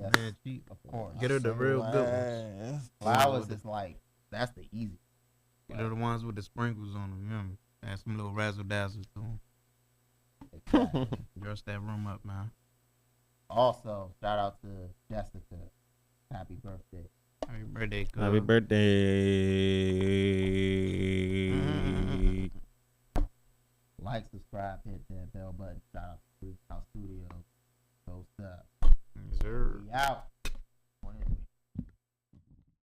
yes, Mad cheap. of course. Get her the real good ones. Flowers is like, that's the easy. Get her the ones with the sprinkles on them, remember? Add some little razzle dazzle to them. Exactly. Dress that room up, man. Also, shout out to Jessica. Happy birthday. Happy birthday, cuz. Happy birthday. Like, subscribe, hit that bell button. Shout out to Fruit House Studio. Go stuff. Yes, sir. We out.